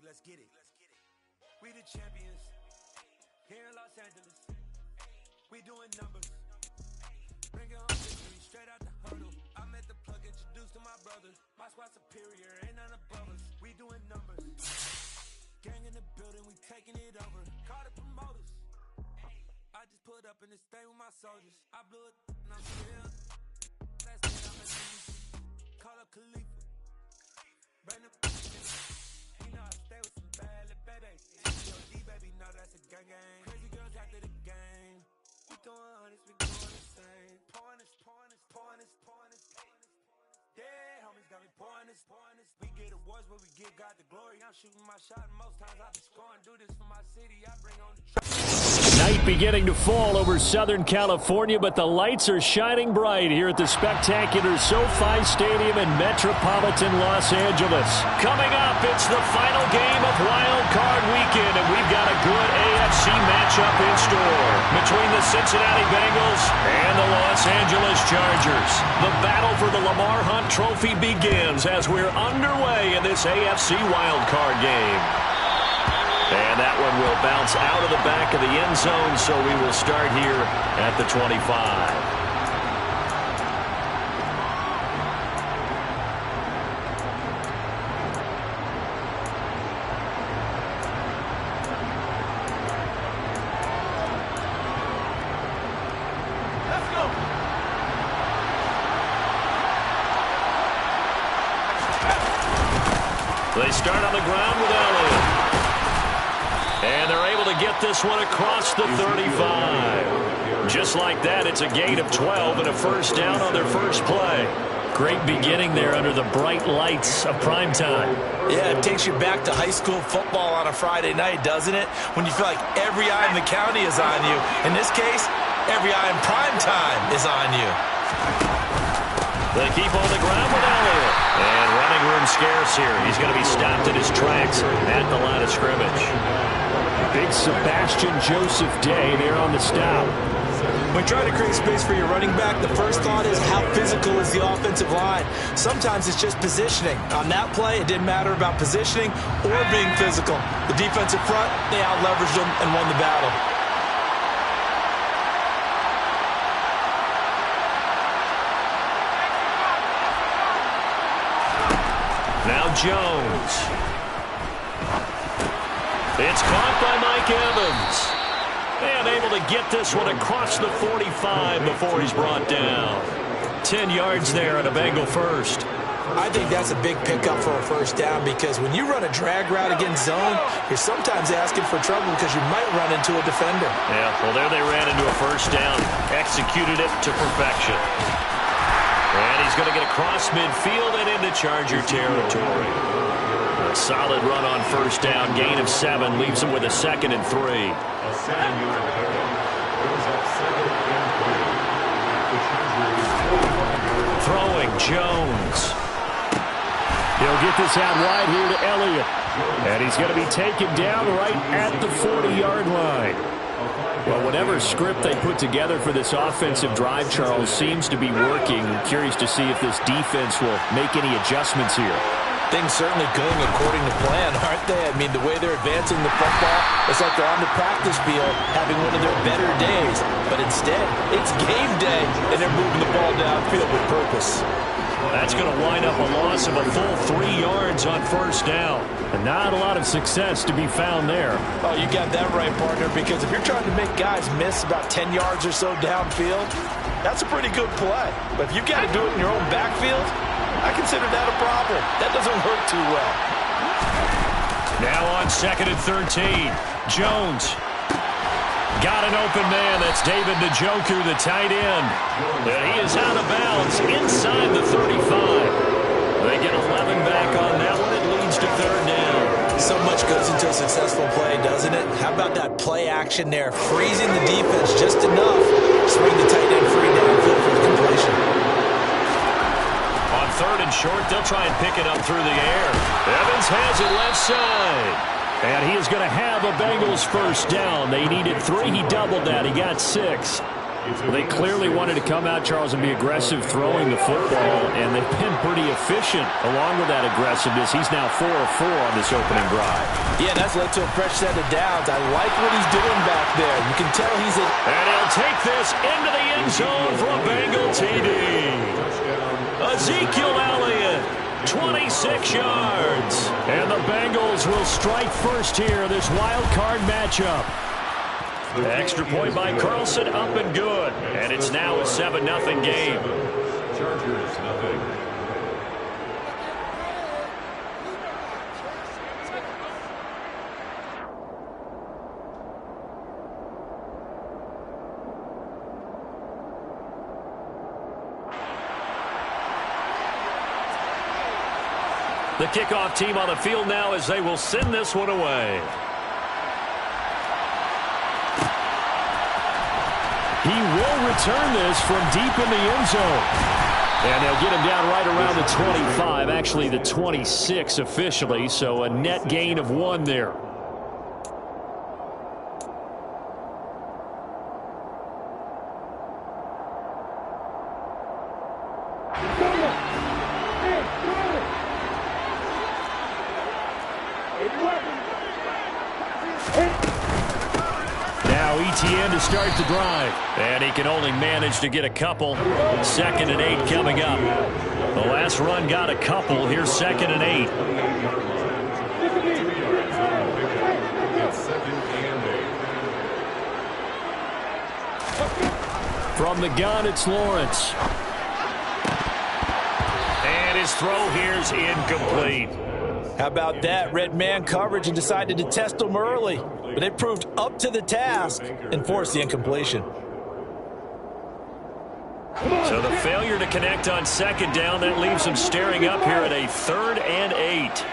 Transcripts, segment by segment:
Let's get it. We the champions here in Los Angeles. We doing numbers. Bringing home victory straight out the huddle. I met the plug, introduced to my brothers. My squad superior, ain't none above us. We doing numbers. Gang in the building, we taking it over. Call the promoters. I just put up in this thing with my soldiers. I blew it and I'm still. Last night I'm at call up Khalifa. Bring the you know I stay with some bad little baby. COD baby, know that's a gang gang. Crazy girls after the game. We doing hundreds, we doing the same. Pouring this. Yeah, homies got me pouring this. We get awards, but we give God the glory. I'm shooting my shot, and most times I be scoring. Do this for my city, I bring on the Night beginning to fall over Southern California, but the lights are shining bright here at the spectacular SoFi Stadium in metropolitan Los Angeles. Coming up, it's the final game of Wild Card Weekend, and we've got a good AFC matchup in store between the Cincinnati Bengals and the Los Angeles Chargers. The battle for the Lamar Hunt Trophy begins as we're underway in this AFC Wild Card game. And that one will bounce out of the back of the end zone, so we will start here at the 25. They start on the ground with Elliott. And they're able to get this one across the 35. Just like that, it's a gain of 12 and a first down on their first play. Great beginning there under the bright lights of primetime. Yeah, it takes you back to high school football on a Friday night, doesn't it? When you feel like every eye in the county is on you. In this case, every eye in primetime is on you. They keep on the ground with Elliott. And running room scarce here. He's going to be stopped in his tracks at the line of scrimmage. Big Sebastian Joseph Day there on the stop. When trying to create space for your running back, the first thought is how physical is the offensive line. Sometimes it's just positioning. On that play, it didn't matter about positioning or being physical. The defensive front, they out-leveraged them and won the battle. Now Jones. It's caught by Mike Evans. And able to get this one across the 45 before he's brought down. 10 yards there on a Bengal first. I think that's a big pickup for a first down because when you run a drag route against zone, you're sometimes asking for trouble because you might run into a defender. Yeah, well, there they ran into a first down. Executed it to perfection. And he's going to get across midfield and into Charger territory. A solid run on first down. Gain of 7 leaves him with a 2nd and 3. Throwing Jones. He'll get this out wide here to Elliott. And he's going to be taken down right at the 40-yard line. Well, whatever script they put together for this offensive drive, Charles, seems to be working. I'm curious to see if this defense will make any adjustments here. Things certainly going according to plan, aren't they? I mean, the way they're advancing the football, it's like they're on the practice field having one of their better days. But instead, it's game day, and they're moving the ball downfield with purpose. That's going to wind up a loss of a full 3 yards on first down. And not a lot of success to be found there. Oh, you got that right, partner, because if you're trying to make guys miss about 10 yards or so downfield, that's a pretty good play. But if you've got to do it in your own backfield, I consider that a problem. That doesn't work too well. Now on 2nd and 13, Jones. Got an open man. That's David Njoku, the tight end. And he is out of bounds inside the 35. They get 11 back on that one. It leads to 3rd down. So much goes into a successful play, doesn't it? How about that play action there? Freezing the defense just enough to swing the tight end free downfield for the completion. On 3rd and short, they'll try and pick it up through the air. Evans has it left side. And he is going to have a Bengals first down. They needed 3. He doubled that. He got 6. They clearly wanted to come out, Charles, and be aggressive throwing the football, and they've been pretty pretty efficient along with that aggressiveness. He's now 4 of 4 on this opening drive. Yeah, that's led to a fresh set of downs. I like what he's doing back there. You can tell he's in. And he'll take this into the end zone for a Bengal TD. Ezekiel Elliott, 26 yards. And the Bengals will strike first here, this wild card matchup. Extra point by Carlson, up and good. And it's now a 7-0 game. Chargers, nothing. The kickoff team on the field now as they will send this one away. He will return this from deep in the end zone. And they'll get him down right around the 25, actually the 26 officially, so a net gain of 1 there. Now ETN to start the drive. And he can only manage to get a couple. 2nd and 8 coming up. The last run got a couple. Here's 2nd and 8. From the gun, it's Lawrence. And his throw here's incomplete. How about that? Red man coverage and decided to test him early. But it proved up to the task and forced the incompletion. So the failure to connect on 2nd down, that leaves him staring up here at a 3rd and 8.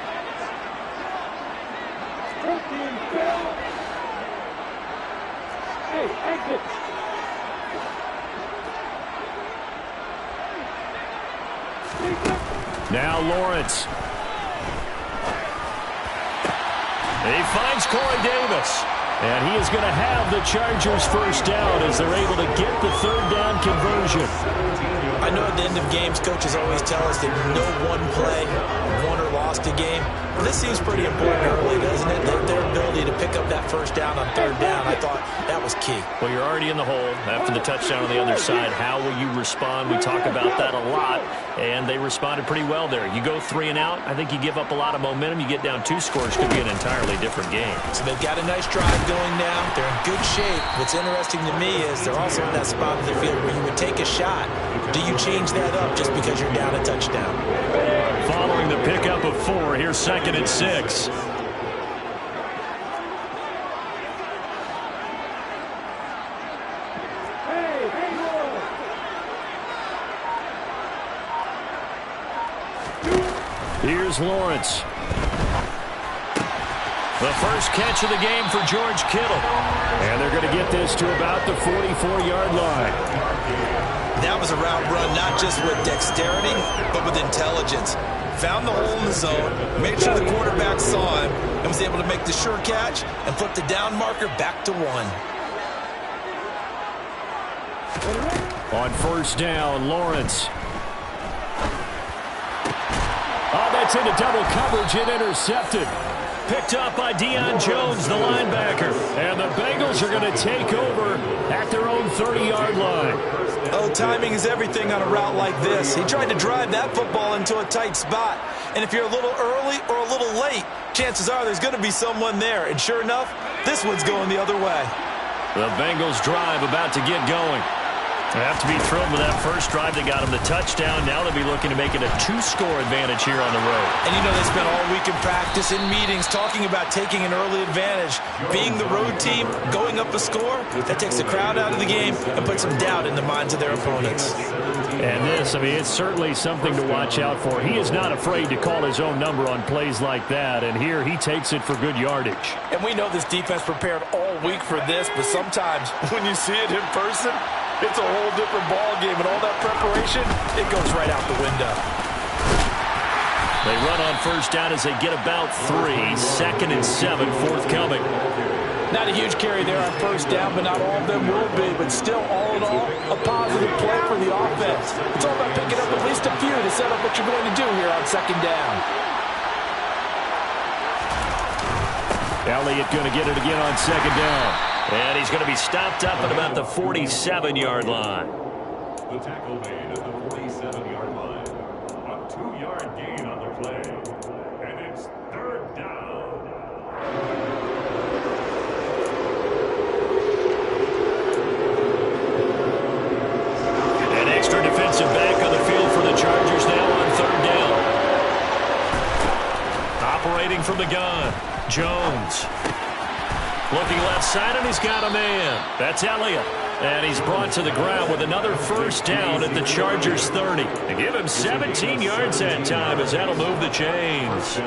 Now Lawrence. He finds Corey Davis. And he is going to have the Chargers first down as they're able to get the 3rd down conversion. I know at the end of games, coaches always tell us that no one play won or lost a game. But this seems pretty important early, doesn't it? Their ability to pick up that first down on 3rd down, I thought that was key. Well, you're already in the hole after the touchdown on the other side. How will you respond? We talk about that a lot, and they responded pretty well there. You go 3 and out, I think you give up a lot of momentum. You get down 2 scores, could be an entirely different game. So they've got a nice drive going now. They're in good shape. What's interesting to me is they're also in that spot of the field where you would take a shot. Do you change that up just because you're down a touchdown? Following the pickup of 4, here's 2nd and 6. Here's Lawrence. The first catch of the game for George Kittle. And they're going to get this to about the 44-yard line. That was a route run not just with dexterity, but with intelligence. Found the hole in the zone, made sure the quarterback saw him, and was able to make the sure catch and flip the down marker back to 1. On 1st down, Lawrence. Oh, that's into double coverage and intercepted. Picked up by Deion Jones, the linebacker. And the Bengals are going to take over at their own 30-yard line. Oh, timing is everything on a route like this. He tried to drive that football into a tight spot. And if you're a little early or a little late, chances are there's going to be someone there. And sure enough, this one's going the other way. The Bengals drive about to get going. They have to be thrilled with that first drive. They got them the touchdown. Now they'll be looking to make it a 2-score advantage here on the road. And you know, they spent all week in practice, in meetings, talking about taking an early advantage. Being the road team, going up a score, that takes the crowd out of the game and puts some doubt in the minds of their opponents. And this, I mean, it's certainly something to watch out for. He is not afraid to call his own number on plays like that. And here he takes it for good yardage. And we know this defense prepared all week for this, but sometimes when you see it in person, it's a whole different ball game, and all that preparation, it goes right out the window. They run on 1st down as they get about 3. 2nd and 7 forthcoming. Not a huge carry there on first down, but not all of them will be. But still, all in all, a positive play for the offense. It's all about picking up at least a few to set up what you're going to do here on second down. Elliott going to get it again on second down. And he's going to be stopped up at about the 47-yard line. The tackle made at the 47-yard line. A 2-yard gain on the play. And it's third down. An extra defensive back on the field for the Chargers now on third down. Operating from the gun, Jones. Looking left side, and he's got a man. That's Elliott. And he's brought to the ground with another first down at the Chargers 30. They give him 17 yards that time, as that'll move the chains.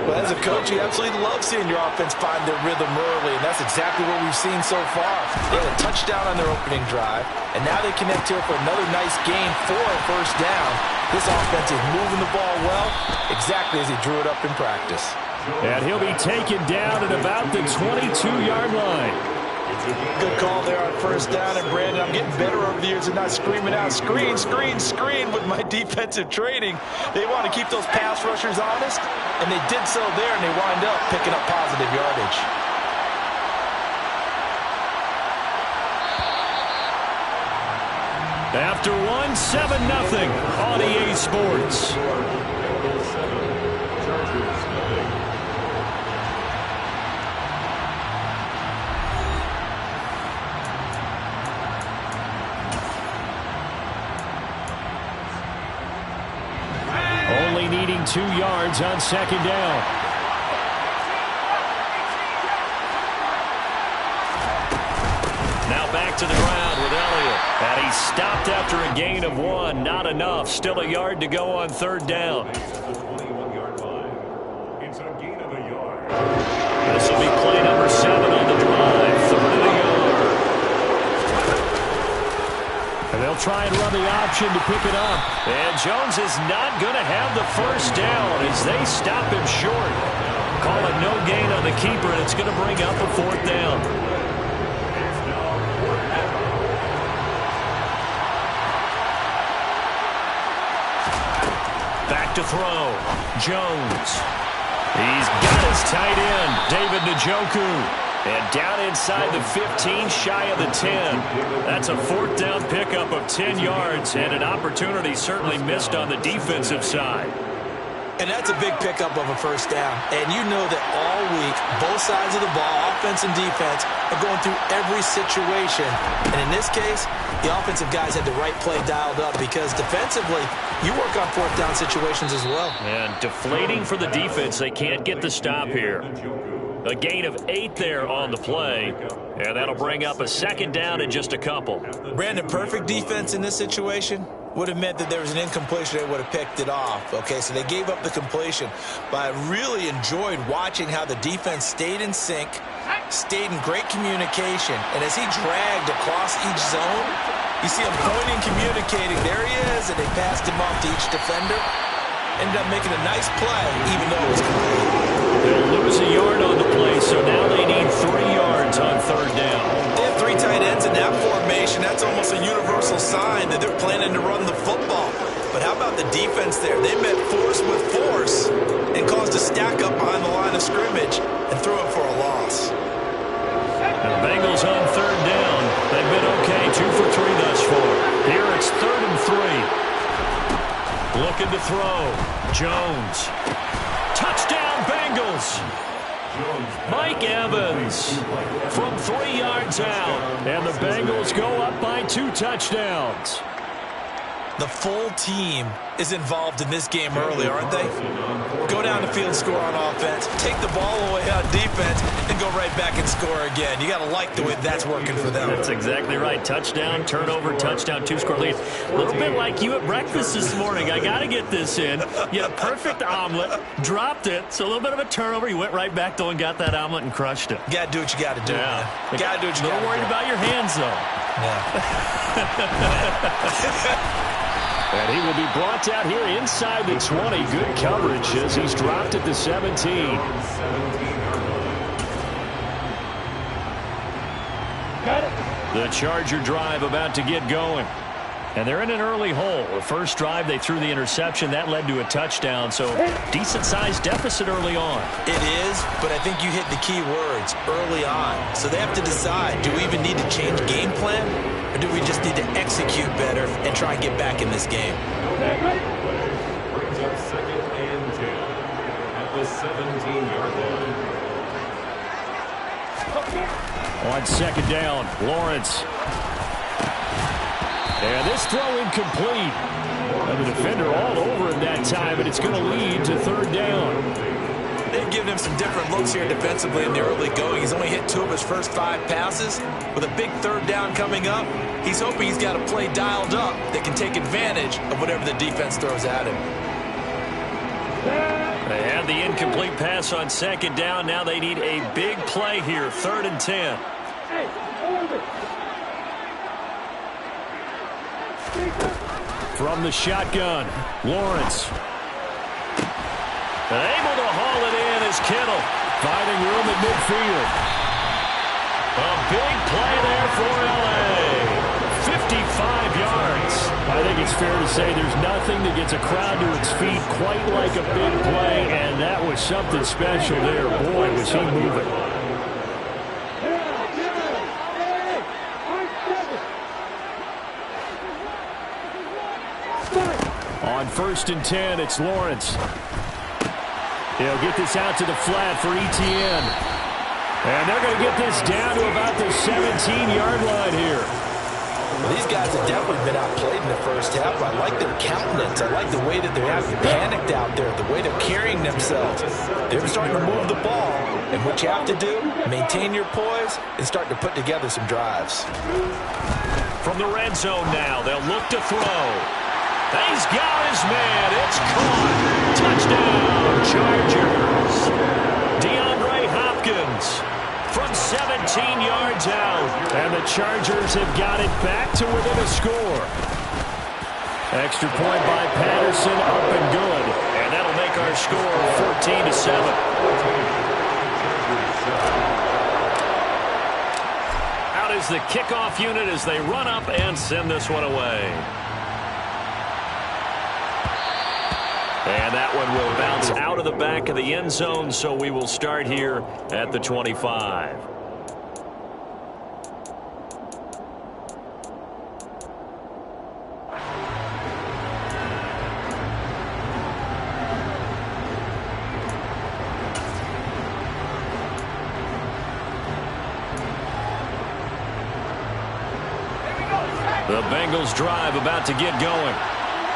Well, as a coach, you absolutely love seeing your offense find their rhythm early, and that's exactly what we've seen so far. They had a touchdown on their opening drive, and now they connect here for another nice gain for a first down. This offense is moving the ball well, exactly as he drew it up in practice. And he'll be taken down at about the 22-yard line. Good call there on first down. And, Brandon, I'm getting better over the years and not screaming out, screen, screen, screen with my defensive training. They want to keep those pass rushers honest, and they did so there, and they wind up picking up positive yardage. After one, 7-0 on EA Sports. Only needing 2 yards on second down. Now back to the ground with Elliott. And he's stopped after a gain of 1. Not enough. Still a yard to go on third down. It's a gain of a yard. This will be play number 7 on the drive. Third and a yard. And they'll try and run the option to pick it up. And Jones is not going to have the first down as they stop him short. Call it no gain on the keeper, and it's going to bring up a fourth down. Back to throw. Jones. He's got his tight end, David Njoku. And down inside the 15, shy of the 10. That's a fourth down pickup of 10 yards, and an opportunity certainly missed on the defensive side. And that's a big pickup of a first down. And you know that all week, both sides of the ball, offense and defense, are going through every situation. And in this case, the offensive guys had the right play dialed up because defensively, you work on fourth down situations as well. And deflating for the defense. They can't get the stop here. A gain of 8 there on the play. And that'll bring up a second down in just a couple. Brandon, perfect defense in this situation would have meant that there was an incompletion. They would have picked it off. Okay, so they gave up the completion. But I really enjoyed watching how the defense stayed in sync, stayed in great communication. And as he dragged across each zone, you see him pointing, communicating. There he is, and they passed him off to each defender. Ended up making a nice play, even though it was complete. They'll lose a yard on the play, so now they need 3 yards on third down. They have 3 tight ends in that formation. That's almost a universal sign that they're planning to run the football. But how about the defense there? They met force with force and caused a stack up behind the line of scrimmage and threw it for a loss. The Bengals on third down. They've been okay, 2 for 3 thus far. Here it's 3rd and 3. Looking to throw. Jones. Touchdown, Bengals. Mike Evans from 3 yards out. And the Bengals go up by 2 touchdowns. The full team is involved in this game early, aren't they? Go down the field, score on offense, take the ball away on defense, and go right back and score again. You got to like the way that's working for them. That's exactly right. Touchdown, turnover, touchdown, 2-score lead. A little bit like you at breakfast this morning. I got to get this in. You had a perfect omelet, dropped it, so a little bit of a turnover. You went right back, though, and got that omelet and crushed it. You got to do what you got to do, man. You got to do what you got to do. A little worried about your hands, though. Yeah. And he will be brought down here inside the 20. Good coverage as he's dropped at the 17. The Charger drive about to get going. And they're in an early hole. The first drive, they threw the interception. That led to a touchdown, so decent-sized deficit early on. It is, but I think you hit the key words, early on. So they have to decide, do we even need to change game plan, or do we just need to execute better and try and get back in this game? Brings up 2nd and 10 at the 17-yard line. On 2nd down, Lawrence. And this throw incomplete. And the defender all over him that time, and it's going to lead to 3rd down. They've given him some different looks here defensively in the early going. He's only hit 2 of his first 5 passes. With a big 3rd down coming up, he's hoping he's got a play dialed up that can take advantage of whatever the defense throws at him. They had the incomplete pass on 2nd down. Now they need a big play here, 3rd and 10. From the shotgun, Lawrence. Able to haul it in is Kittle, finding room at midfield. A big play there for L.A. 55 yards. I think it's fair to say there's nothing that gets a crowd to its feet quite like a big play, and that was something special there. Boy, was he moving. On 1st and 10, it's Lawrence. He'll get this out to the flat for Etienne. And they're going to get this down to about the 17-yard line here. Well, these guys have definitely been outplayed in the first half. I like their countenance. I like the way that they're acting panicked out there, the way they're carrying themselves. They're starting to move the ball. And what you have to do, maintain your poise and start to put together some drives. From the red zone now, they'll look to throw. He's got his man. It's caught. Touchdown, Chargers. DeAndre Hopkins from 17 yards out. And the Chargers have got it back to within a score. Extra point by Patterson, up and good. And that'll make our score 14-7. Out is the kickoff unit as they run up and send this one away. And that one will bounce out of the back of the end zone, so we will start here at the 25. The Bengals drive about to get going.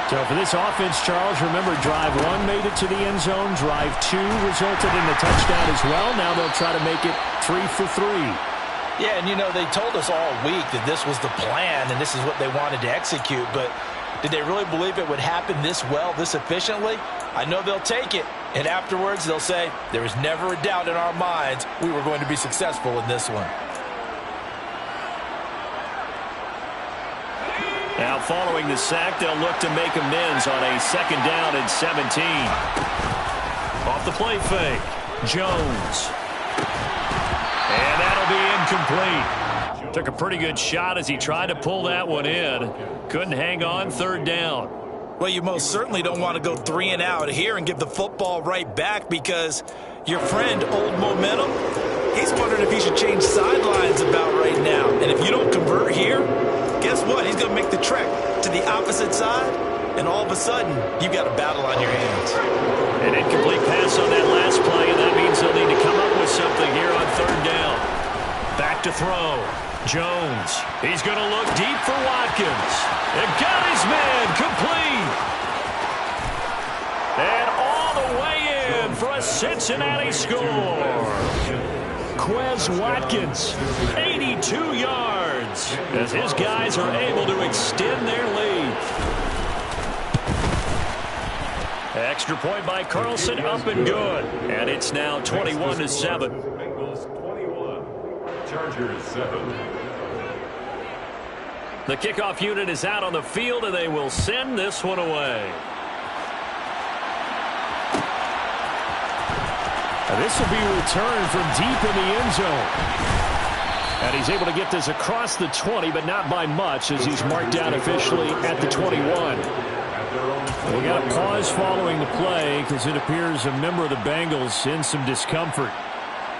So for this offense, Charles, remember drive 1 made it to the end zone. Drive 2 resulted in a touchdown as well. Now they'll try to make it 3 for 3. Yeah, and you know, they told us all week that this was the plan and this is what they wanted to execute. But did they really believe it would happen this well, this efficiently? I know they'll take it. And afterwards, they'll say, there was never a doubt in our minds we were going to be successful in this one. Now following the sack, they'll look to make amends on a 2nd down and 17. Off the play fake, Jones. And that'll be incomplete. Took a pretty good shot as he tried to pull that one in. Couldn't hang on, 3rd down. Well, you most certainly don't want to go 3 and out here and give the football right back because your friend, Old Momentum, he's wondering if he should change sidelines about right now. And if you don't convert here, guess what? He's going to make the trek to the opposite side, and all of a sudden, you've got a battle on your hands. An incomplete pass on that last play, and that means they'll need to come up with something here on 3rd down. Back to throw. Jones. He's going to look deep for Watkins. And got his man complete. And all the way in for a Cincinnati score. Quez Watkins, 82 yards, as his guys are able to extend their lead. Extra point by Carlson, up and good. And it's now 21-7. Bengals 21, Chargers 7. The kickoff unit is out on the field, and they will send this one away. And this will be returned from deep in the end zone. And he's able to get this across the 20, but not by much, as he's marked down officially at the 21. We got a pause following the play because it appears a member of the Bengals in some discomfort.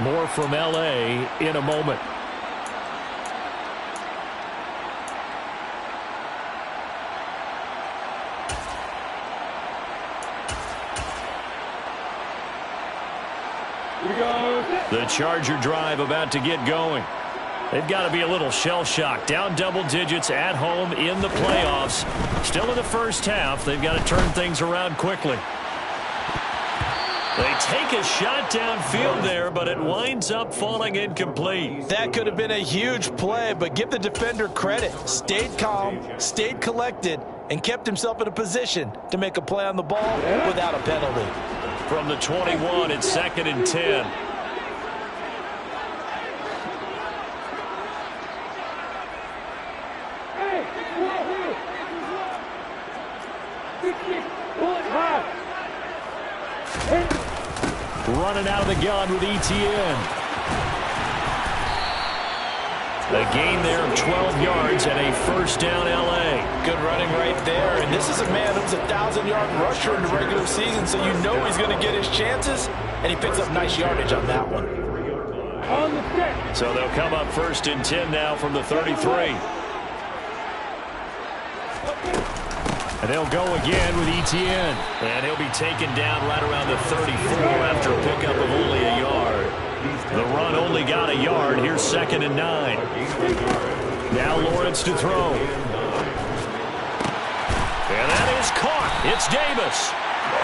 More from L.A. in a moment. The Charger drive about to get going. They've got to be a little shell-shocked. Down double digits at home in the playoffs. Still in the first half. They've got to turn things around quickly. They take a shot downfield there, but it winds up falling incomplete. That could have been a huge play, but give the defender credit. Stayed calm, stayed collected, and kept himself in a position to make a play on the ball without a penalty. From the 21, it's 2nd and 10. Running out of the gun with ETN. A gain there of 12 yards and a first down L.A. Good running right there. And this is a man who's a 1,000-yard rusher in the regular season, so you know he's going to get his chances, and he picks up nice yardage on that one. So they'll come up 1st and 10 now from the 33. And they'll go again with ETN. And he'll be taken down right around the 34 after a pickup of only a yard. The run only got a yard. Here's 2nd and 9. Now Lawrence to throw. And that is caught. It's Davis.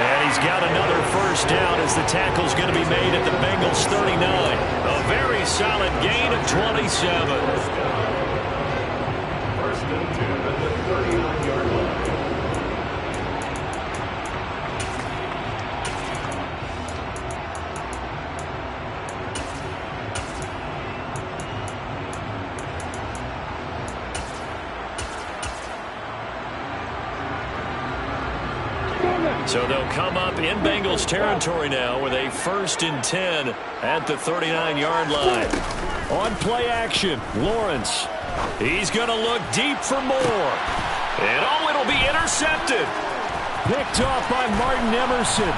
And he's got another first down as the tackle's going to be made at the Bengals 39. A very solid gain of 27. 1st and 10 at the 39-yard line. So they'll come up in Bengals territory now with a 1st and 10 at the 39-yard line. On play action, Lawrence. He's going to look deep for more. And it'll be intercepted. Picked off by Martin Emerson.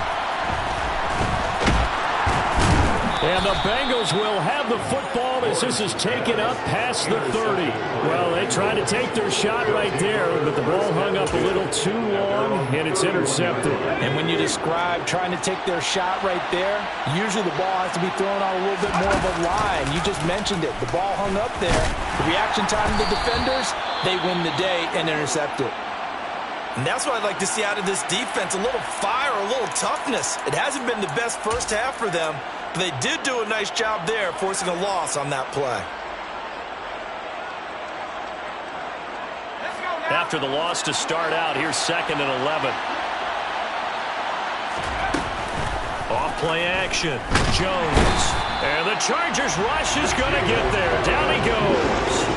And the Bengals will have the football as this is taken up past the 30. Well, they tried to take their shot right there, but the ball hung up a little too long, and it's intercepted. And when you describe trying to take their shot right there, usually the ball has to be thrown on a little bit more of a line. You just mentioned it. The ball hung up there. The reaction time of the defenders, they win the day and intercept it. And that's what I'd like to see out of this defense, a little fire, a little toughness. It hasn't been the best first half for them, but they did do a nice job there, forcing a loss on that play. After the loss to start out, here's 2nd and 11. Off play action, Jones. And the Chargers rush is going to get there. Down he goes.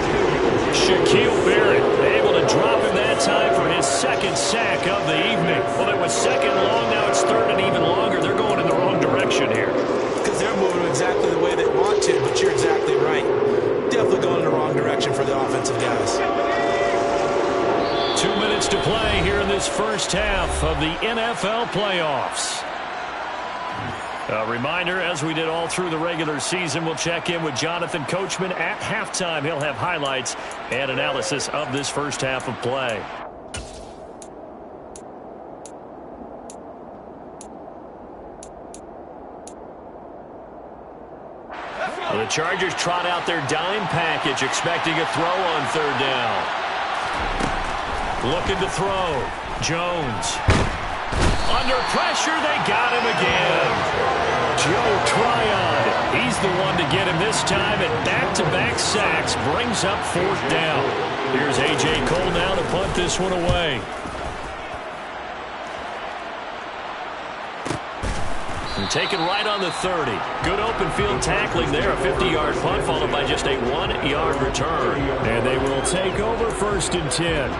Shaquille Barrett able to drop him that time for his 2nd sack of the evening. Well, it was 2nd long, now it's 3rd and even longer. They're going in the wrong direction here. Because they're moving exactly the way they want to, but you're exactly right. Definitely going in the wrong direction for the offensive guys. 2 minutes to play here in this first half of the NFL playoffs. A reminder, as we did all through the regular season, we'll check in with Jonathan Coachman at halftime. He'll have highlights and analysis of this first half of play. The Chargers trot out their dime package, expecting a throw on 3rd down. Looking to throw. Jones. Under pressure, they got him again. Joe Tryon, he's the one to get him this time, and back-to-back sacks brings up 4th down. Here's A.J. Cole now to punt this one away. And taken right on the 30. Good open field tackling there. A 50-yard punt followed by just a 1-yard return. And they will take over 1st and 10.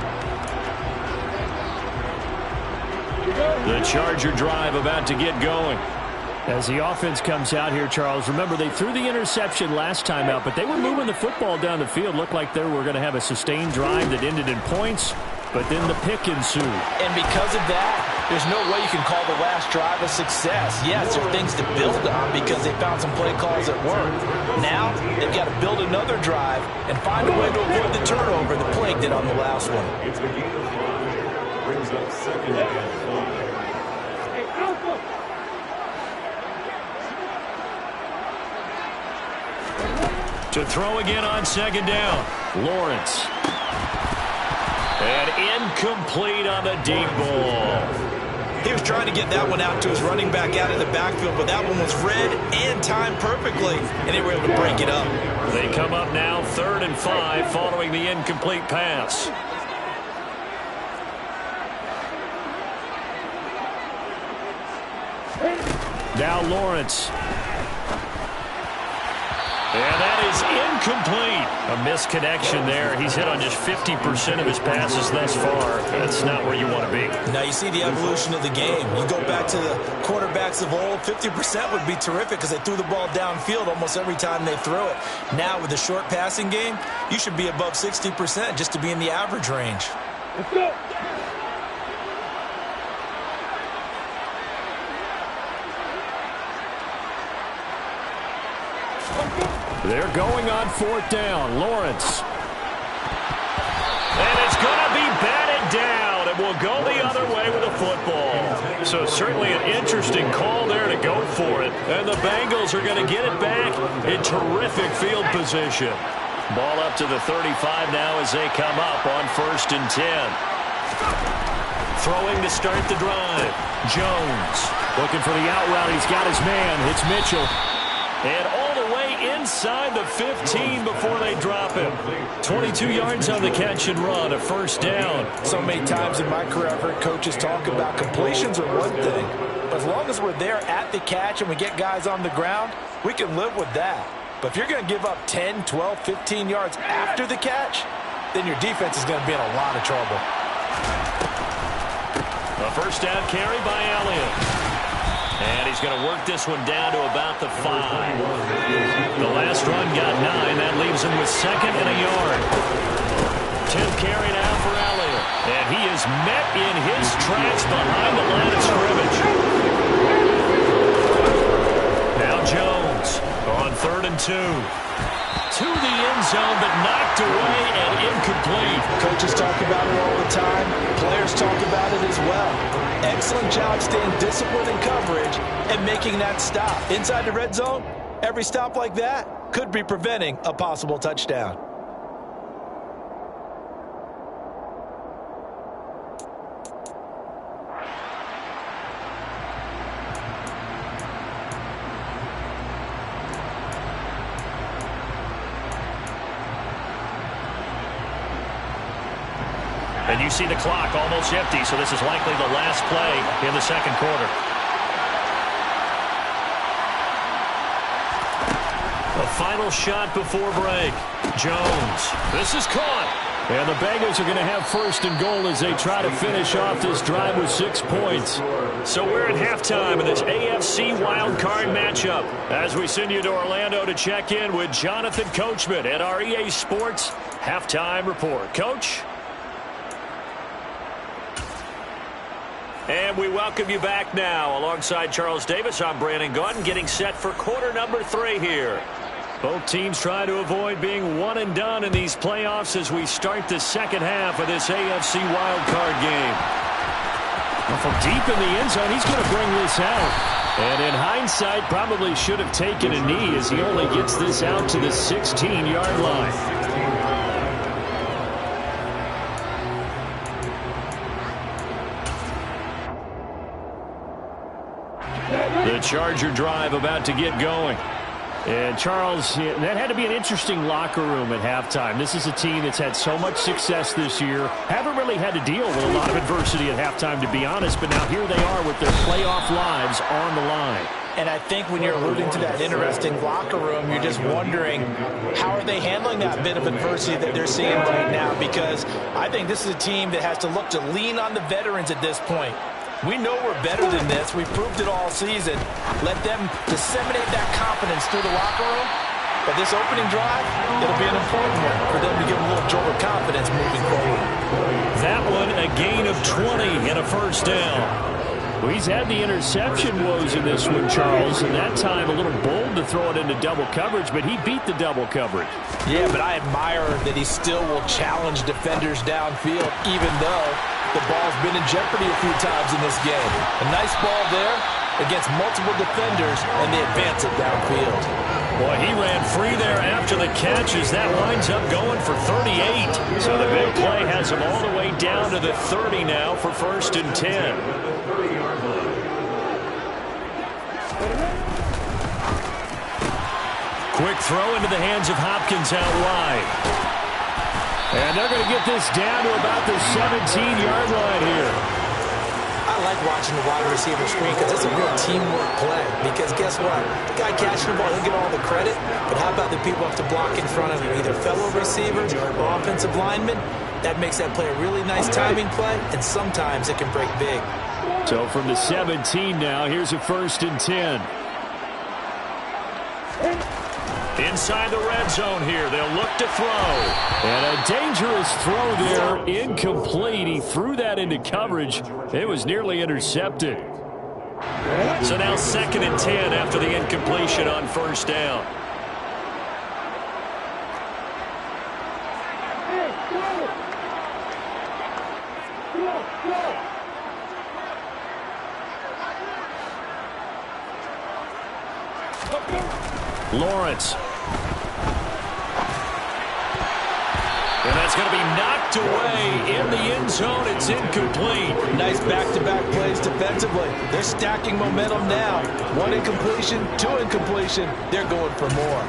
The Charger drive about to get going. As the offense comes out here, Charles, remember they threw the interception last time out, but they were moving the football down the field. Looked like they were going to have a sustained drive that ended in points, but then the pick ensued. And because of that, there's no way you can call the last drive a success. Yes, there are things to build on because they found some play calls that worked. Now, they've got to build another drive and find a way to avoid the turnover the Plague did on the last one. It's a gain of 5. Brings up second and 5. To throw again on second down. Lawrence. And incomplete on the deep ball. He was trying to get that one out to his running back out of the backfield, but that one was read and timed perfectly, and they were able to break it up. They come up now 3rd and 5 following the incomplete pass. Now Lawrence. And that is incomplete. A misconnection there. He's hit on just 50% of his passes thus far. That's not where you want to be. Now you see the evolution of the game. You go back to the quarterbacks of old, 50% would be terrific because they threw the ball downfield almost every time they threw it. Now with the short passing game, you should be above 60% just to be in the average range. Let's go. They're going on 4th down. Lawrence. And it's going to be batted down. It will go the other way with the football. So certainly an interesting call there to go for it. And the Bengals are going to get it back in terrific field position. Ball up to the 35 now as they come up on 1st and 10. Throwing to start the drive. Jones looking for the out route. He's got his man. It's Mitchell. And all the way inside the 15 before they drop him. 22 yards on the catch and run, a 1st down. So many times in my career I've heard coaches talk about completions are one thing, but as long as we're there at the catch and we get guys on the ground, we can live with that. But if you're going to give up 10, 12, 15 yards after the catch, then your defense is going to be in a lot of trouble. A 1st down carry by Elliott. And he's going to work this one down to about the 5. The last run got 9. That leaves him with 2nd and a yard. 10th carry now for Elliott. And he is met in his tracks behind the line of scrimmage. Now Jones on 3rd and 2. To the end zone, but knocked away and incomplete. Coaches talk about it all the time. Players talk about it as well. Excellent job staying disciplined in coverage and making that stop. Inside the red zone, every stop like that could be preventing a possible touchdown. And you see the clock almost empty, so this is likely the last play in the 2nd quarter. A final shot before break. Jones. This is caught. And the Bengals are going to have 1st and goal as they try to finish off this drive with 6 points. So we're at halftime in this AFC wildcard matchup as we send you to Orlando to check in with Jonathan Coachman at our EA Sports Halftime Report. Coach? And we welcome you back now. Alongside Charles Davis, I'm Brandon Gautin, getting set for quarter number 3 here. Both teams try to avoid being one and done in these playoffs as we start the 2nd half of this AFC wildcard game. Well, from deep in the end zone, he's going to bring this out. And in hindsight, probably should have taken a knee as he only gets this out to the 16-yard line. The Charger drive about to get going. And, Charles, that had to be an interesting locker room at halftime. This is a team that's had so much success this year. Haven't really had to deal with a lot of adversity at halftime, to be honest. But now here they are with their playoff lives on the line. And I think when you're alluding to that interesting locker room, you're just wondering how are they handling that bit of adversity that they're seeing right now, because I think this is a team that has to look to lean on the veterans at this point. We know we're better than this. We proved it all season. Let them disseminate that confidence through the locker room. But this opening drive, it'll be an important one for them to give them a little jolt of confidence moving forward. That one a gain of 20 and a first down. Well, he's had the interception woes in this one, Charles, and that time a little bold to throw it into double coverage, but he beat the double coverage. Yeah, but I admire that he still will challenge defenders downfield, even though the ball's been in jeopardy a few times in this game. A nice ball there against multiple defenders, and they advance it downfield. Boy, he ran free there after the catch as that winds up going for 38. So the big play has him all the way down to the 30 now for 1st and 10. Quick throw into the hands of Hopkins out wide. And they're going to get this down to about the 17-yard line here. I like watching the wide receiver screen because it's a real teamwork play. Because guess what? The guy catching the ball, he'll get all the credit. But how about the people who have to block in front of him? Either fellow receivers or offensive linemen. That makes that play a really nice timing play. And sometimes it can break big. So from the 17 now, here's a 1st and 10. Inside the red zone here, they'll look to throw. And a dangerous throw there, incomplete. He threw that into coverage. It was nearly intercepted. So now 2nd and 10 after the incompletion on 1st down. Lawrence. And that's going to be knocked away in the end zone. It's incomplete. Nice back-to-back plays defensively. They're stacking momentum now. 1 incompletion, 2 incompletion. They're going for more.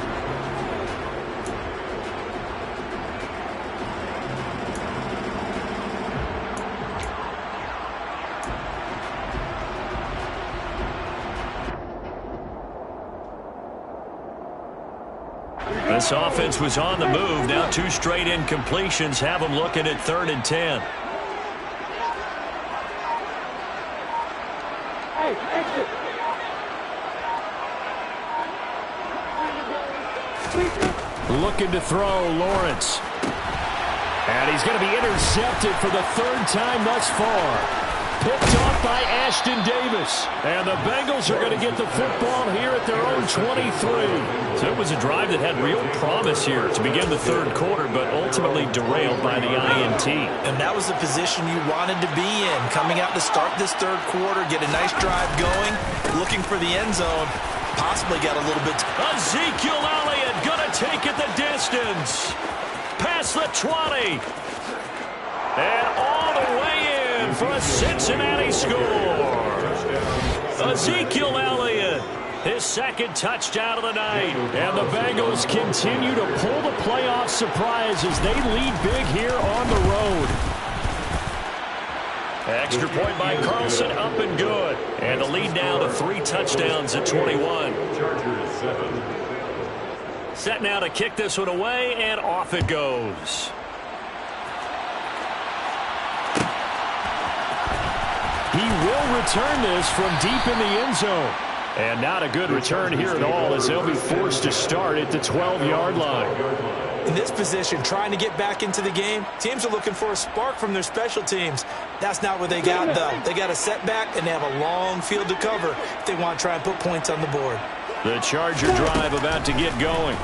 This offense was on the move. Now 2 straight incompletions have them looking at 3rd and 10. Looking to throw, Lawrence. And he's going to be intercepted for the 3rd time thus far. Picked off by Ashton Davis. And the Bengals are going to get the football here at their own 23. So it was a drive that had real promise here to begin the 3rd quarter, but ultimately derailed by the INT. And that was the position you wanted to be in. Coming out to start this 3rd quarter, get a nice drive going, looking for the end zone. Possibly got a little bit. Ezekiel Elliott going to take it the distance. Past the 20. And all the way in for a Cincinnati score. Ezekiel Elliott, his 2nd touchdown of the night. And the Bengals continue to pull the playoff surprise as they lead big here on the road. Extra point by Carlson, up and good. And the lead now to 3 touchdowns at 21. Set now to kick this one away, and off it goes. He will return this from deep in the end zone. And not a good return here at all as they'll be forced to start at the 12-yard line. In this position, trying to get back into the game, teams are looking for a spark from their special teams. That's not what they got, though. They got a setback, and they have a long field to cover if they want to try and put points on the board. The Charger drive about to get going.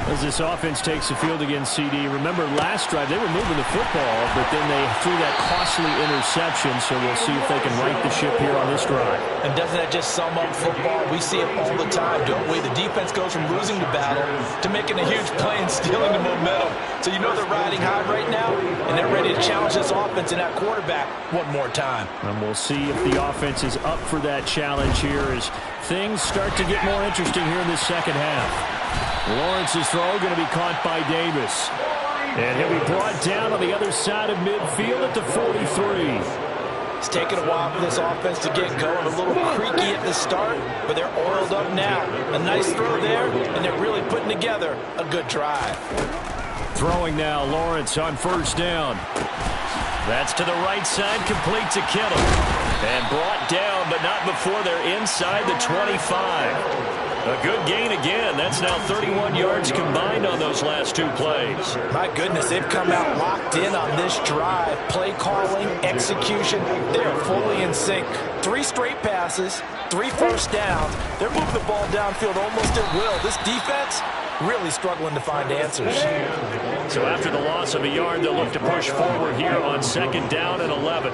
As this offense takes the field against CD. Remember, last drive, they were moving the football, but then they threw that costly interception, so we'll see if they can right the ship here on this drive. And doesn't that just sum up football? We see it all the time, don't we? The defense goes from losing the battle to making a huge play and stealing the momentum. So you know they're riding high right now, and they're ready to challenge this offense and that quarterback one more time. And we'll see if the offense is up for that challenge here as things start to get more interesting here in this 2nd half. Lawrence's throw going to be caught by Davis. And he'll be brought down on the other side of midfield at the 43. It's taken a while for this offense to get going. A little creaky at the start, but they're oiled up now. A nice throw there, and they're really putting together a good drive. Throwing now, Lawrence on 1st down. That's to the right side, complete to Kittle. And brought down, but not before they're inside the 25. A good gain again. That's now 31 yards combined on those last two plays. My goodness, they've come out locked in on this drive. Play calling, execution, they are fully in sync. 3 straight passes, 3 first downs. They're moving the ball downfield almost at will. This defense really struggling to find answers. So after the loss of a yard, they'll look to push forward here on 2nd down and 11.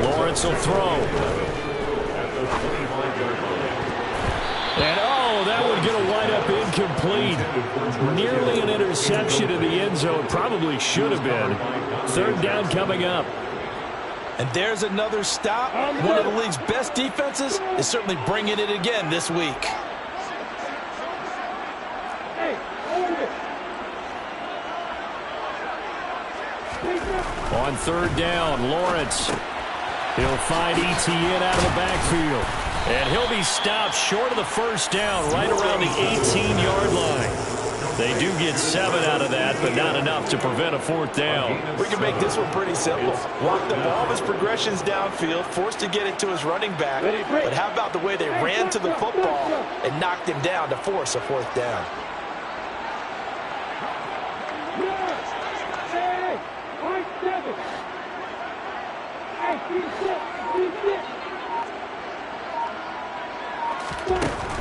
Lawrence will throw. And, oh, that would get a wide-up incomplete. Nearly an interception in the end zone. Probably should have been. 3rd down coming up. And there's another stop. One of the league's best defenses is certainly bringing it again this week. On 3rd down, Lawrence. He'll find Etienne out of the backfield. And he'll be stopped short of the 1st down, right around the 18-yard line. They do get 7 out of that, but not enough to prevent a 4th down. We can make this one pretty simple. Walked up all of his progressions downfield, forced to get it to his running back. But how about the way they ran to the football and knocked him down to force a 4th down?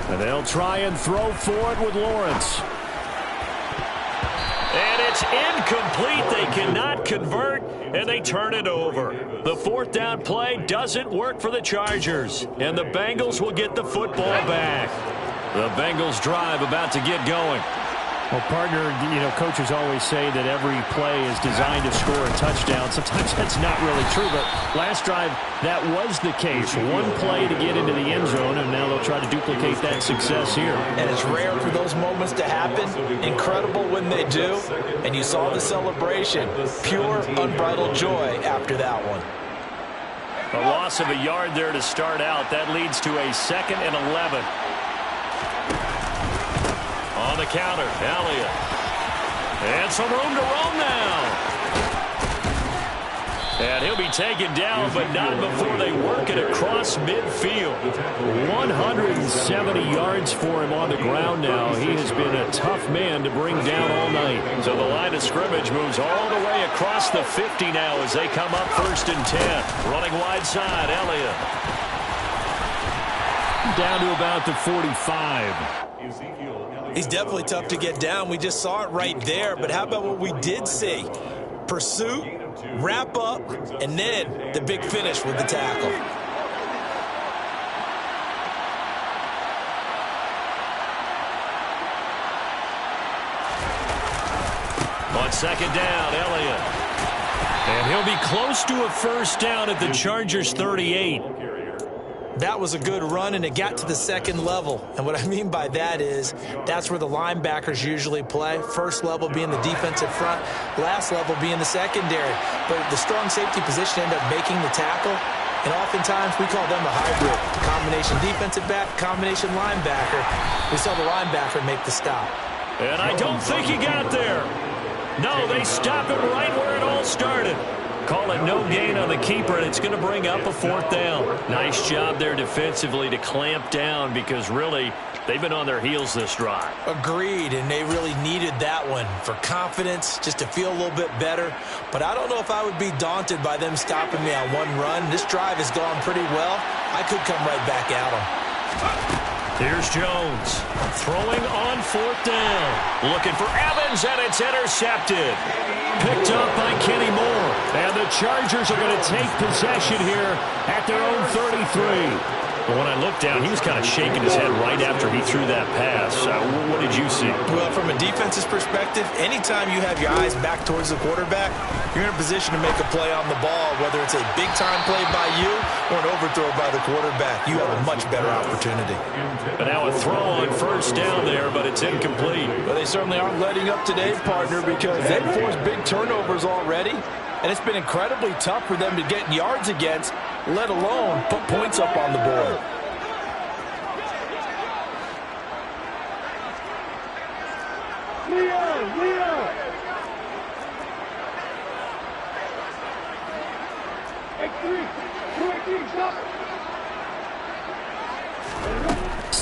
And they'll try and throw for it with Lawrence. And it's incomplete. They cannot convert, and they turn it over. The 4th down play doesn't work for the Chargers, and the Bengals will get the football back. The Bengals drive about to get going. Well, partner, coaches always say that every play is designed to score a touchdown. Sometimes that's not really true, but last drive, that was the case. One play to get into the end zone, and now they'll try to duplicate that success here. And it's rare for those moments to happen. Incredible when they do. And you saw the celebration. Pure, unbridled joy after that one. A loss of a yard there to start out. That leads to a 2nd and 11. On the counter, Elliott. And some room to roam now. And he'll be taken down, but not before they work it across midfield. 170 yards for him on the ground now. He has been a tough man to bring down all night. So the line of scrimmage moves all the way across the 50 now as they come up 1st and 10. Running wide side, Elliott. Down to about the 45. He's definitely tough to get down. We just saw it right there. But how about what we did see? Pursuit, wrap up, and then the big finish with the tackle. On 2nd down, Elliott. And he'll be close to a 1st down at the Chargers' 38. That was a good run, and it got to the 2nd level. And what I mean by that is that's where the linebackers usually play. 1st level being the defensive front, last level being the secondary. But the strong safety position ended up making the tackle, and oftentimes we call them a hybrid. Combination defensive back, combination linebacker. We saw the linebacker make the stop. And I don't think he got there. No, they stop him right where it all started. Call it no gain on the keeper, and it's going to bring up a 4th down. Nice job there defensively to clamp down because, really, they've been on their heels this drive. Agreed, and they really needed that one for confidence, just to feel a little bit better. But I don't know if I would be daunted by them stopping me on one run. This drive has gone pretty well. I could come right back at them. Here's Jones throwing on 4th down. Looking for Evans, and it's intercepted. Picked up by Kenny Moore. And the Chargers are going to take possession here at their own 33. Well, when I looked down, he was kind of shaking his head right after he threw that pass. What did you see? Well, from a defense's perspective, anytime you have your eyes back towards the quarterback, you're in a position to make a play on the ball, whether it's a big-time play by you or an overthrow by the quarterback. You have a much better opportunity. But now a throw on 1st down there, but it's incomplete. Well, they certainly aren't letting up today, partner, because they've forced big turnovers already, and it's been incredibly tough for them to get yards against, let alone put points up on the board.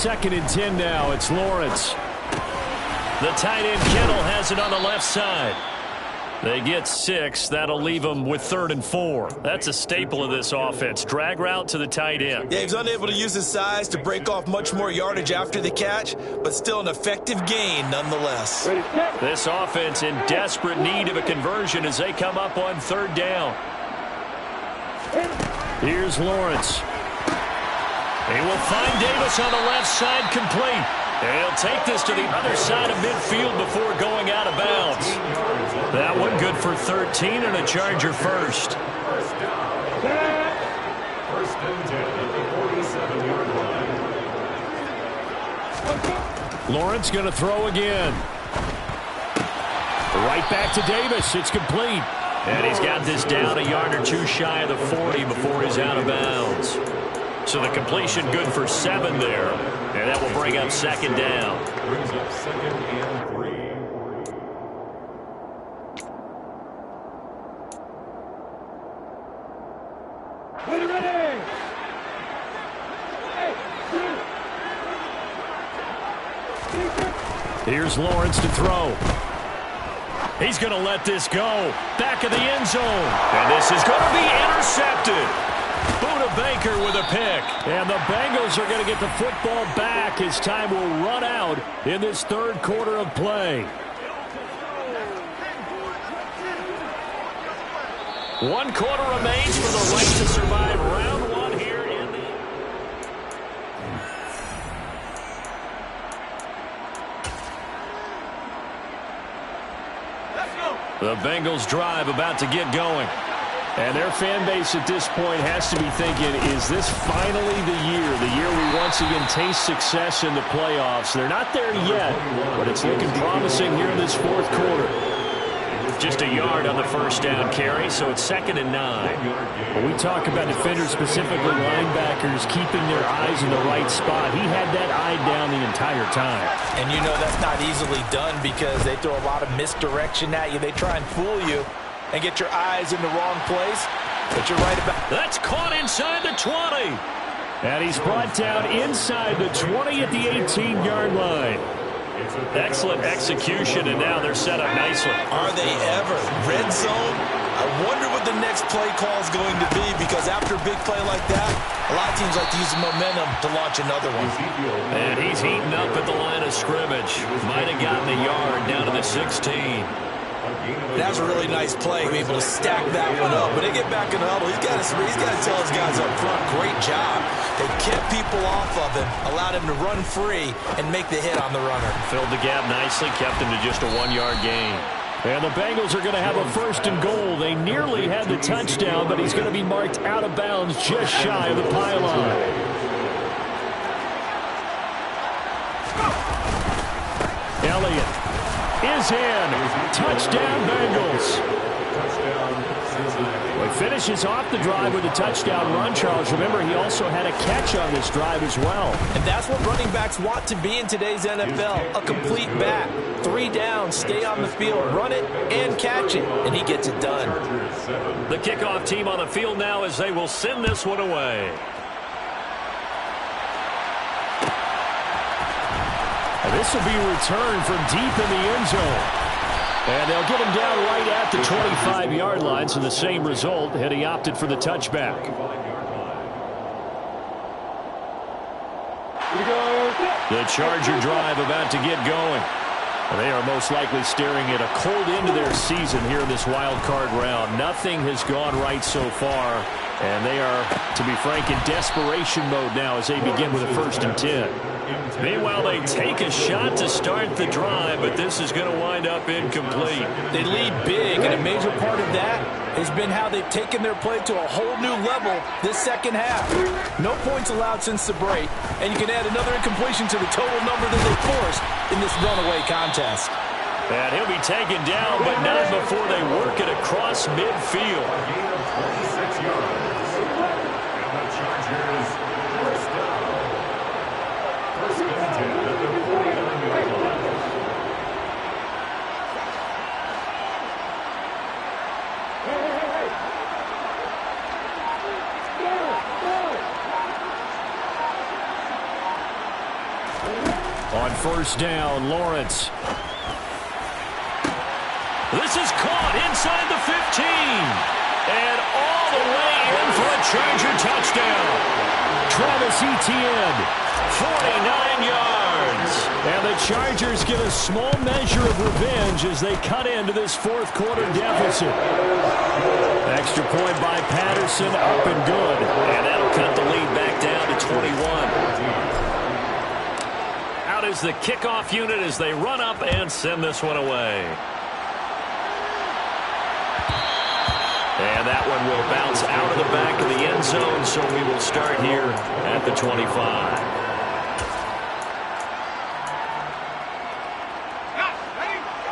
2nd and 10 now. It's Lawrence. The tight end Kittle has it on the left side. They get 6. That'll leave them with 3rd and 4. That's a staple of this offense. Drag route to the tight end. Yeah, he's unable to use his size to break off much more yardage after the catch, but still an effective gain nonetheless. This offense in desperate need of a conversion as they come up on 3rd down. Here's Lawrence. He will find Davis on the left side, complete. And he'll take this to the other side of midfield before going out of bounds. That one good for 13 and a Charger first. First and 10 at the 47-yard line. Lawrence going to throw again. Right back to Davis. It's complete. And he's got this down a yard or two shy of the 40 before he's out of bounds. So the completion good for 7 there. And that will bring up 2nd down. Brings up 2nd and 3. Here's Lawrence to throw. He's going to let this go. Back of the end zone. And this is going to be intercepted. Buda Baker with a pick. And the Bengals are going to get the football back as time will run out in this 3rd quarter of play. 1 quarter remains for the right to survive round 1 here in the Bengals drive about to get going. And their fan base at this point has to be thinking, is this finally the year we once again taste success in the playoffs? They're not there yet, but it's looking promising here in this 4th quarter. Just a yard on the first down carry, so it's 2nd and 9. When we talk about defenders, specifically linebackers, keeping their eyes in the right spot, he had that eye down the entire time. And you know that's not easily done because they throw a lot of misdirection at you. They try and fool you and get your eyes in the wrong place, but you're right about. That's caught inside the 20. And he's brought down inside the 20 at the 18-yard line. Excellent execution, and now they're set up nicely. Are they ever? Red zone? I wonder what the next play call is going to be, because after a big play like that, a lot of teams like to use the momentum to launch another one. And he's heating up at the line of scrimmage. Might have gotten a yard down to the 16. That was a really nice play, be able to stack that one up. When they get back in the huddle, he's got to tell his guys up front, great job. They kept people off of him, allowed him to run free and make the hit on the runner. Filled the gap nicely, kept him to just a 1-yard gain. And the Bengals are going to have a 1st and goal. They nearly had the touchdown, but he's going to be marked out of bounds just shy of the pylon. Elliott is in. Touchdown, Bengals. Well, he finishes off the drive with a touchdown run, Charles. Remember, he also had a catch on this drive as well. And that's what running backs want to be in today's NFL, a complete back. 3 down, stay on the field, run it, and catch it, and he gets it done. The kickoff team on the field now as they will send this one away. And this will be returned from deep in the end zone. And they'll get him down right at the 25-yard line, so the same result, had he opted for the touchback. The Charger drive about to get going. They are most likely staring at a cold end to their season here in this wild card round. Nothing has gone right so far, and they are, to be frank, in desperation mode now as they begin with a 1st and 10. Meanwhile, they take a shot to start the drive, but this is going to wind up incomplete. They lead big, and a major part of that has been how they've taken their play to a whole new level this second half. No points allowed since the break, and you can add another incompletion to the total number that they forced in this runaway contest. And he'll be taken down, but not before they work it across midfield. 26 yards. And the Chargers first down. 1st and 10 at the 49-yard line. On first down, Lawrence. This is caught inside the 15. And all the way in for a Charger touchdown. Travis Etienne, 49 yards. And the Chargers get a small measure of revenge as they cut into this fourth quarter deficit. Extra point by Patterson, up and good. And that'll cut the lead back down to 21. Out is the kickoff unit as they run up and send this one away. And that one will bounce out of the back of the end zone, so we will start here at the 25.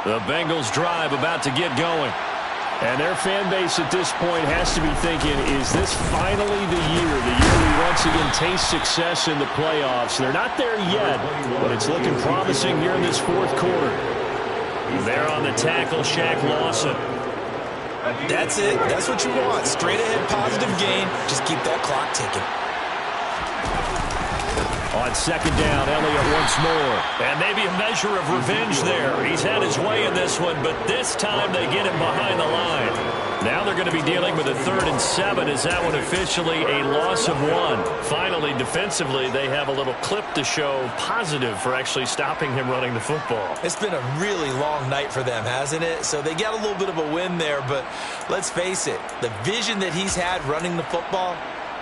The Bengals drive about to get going. And their fan base at this point has to be thinking, is this finally the year we once again taste success in the playoffs? They're not there yet, but it's looking promising here in this fourth quarter. There on the tackle, Shaq Lawson. That's it. That's what you want. Straight ahead positive gain. Just keep that clock ticking. On second down, Elliott once more. And maybe a measure of revenge there. He's had his way in this one, but this time they get him behind the line. Now they're going to be dealing with a 3rd and 7. Is that one officially a loss of 1? Finally, defensively, they have a little clip to show positive for actually stopping him running the football. It's been a really long night for them, hasn't it? So they got a little bit of a win there, but let's face it, the vision that he's had running the football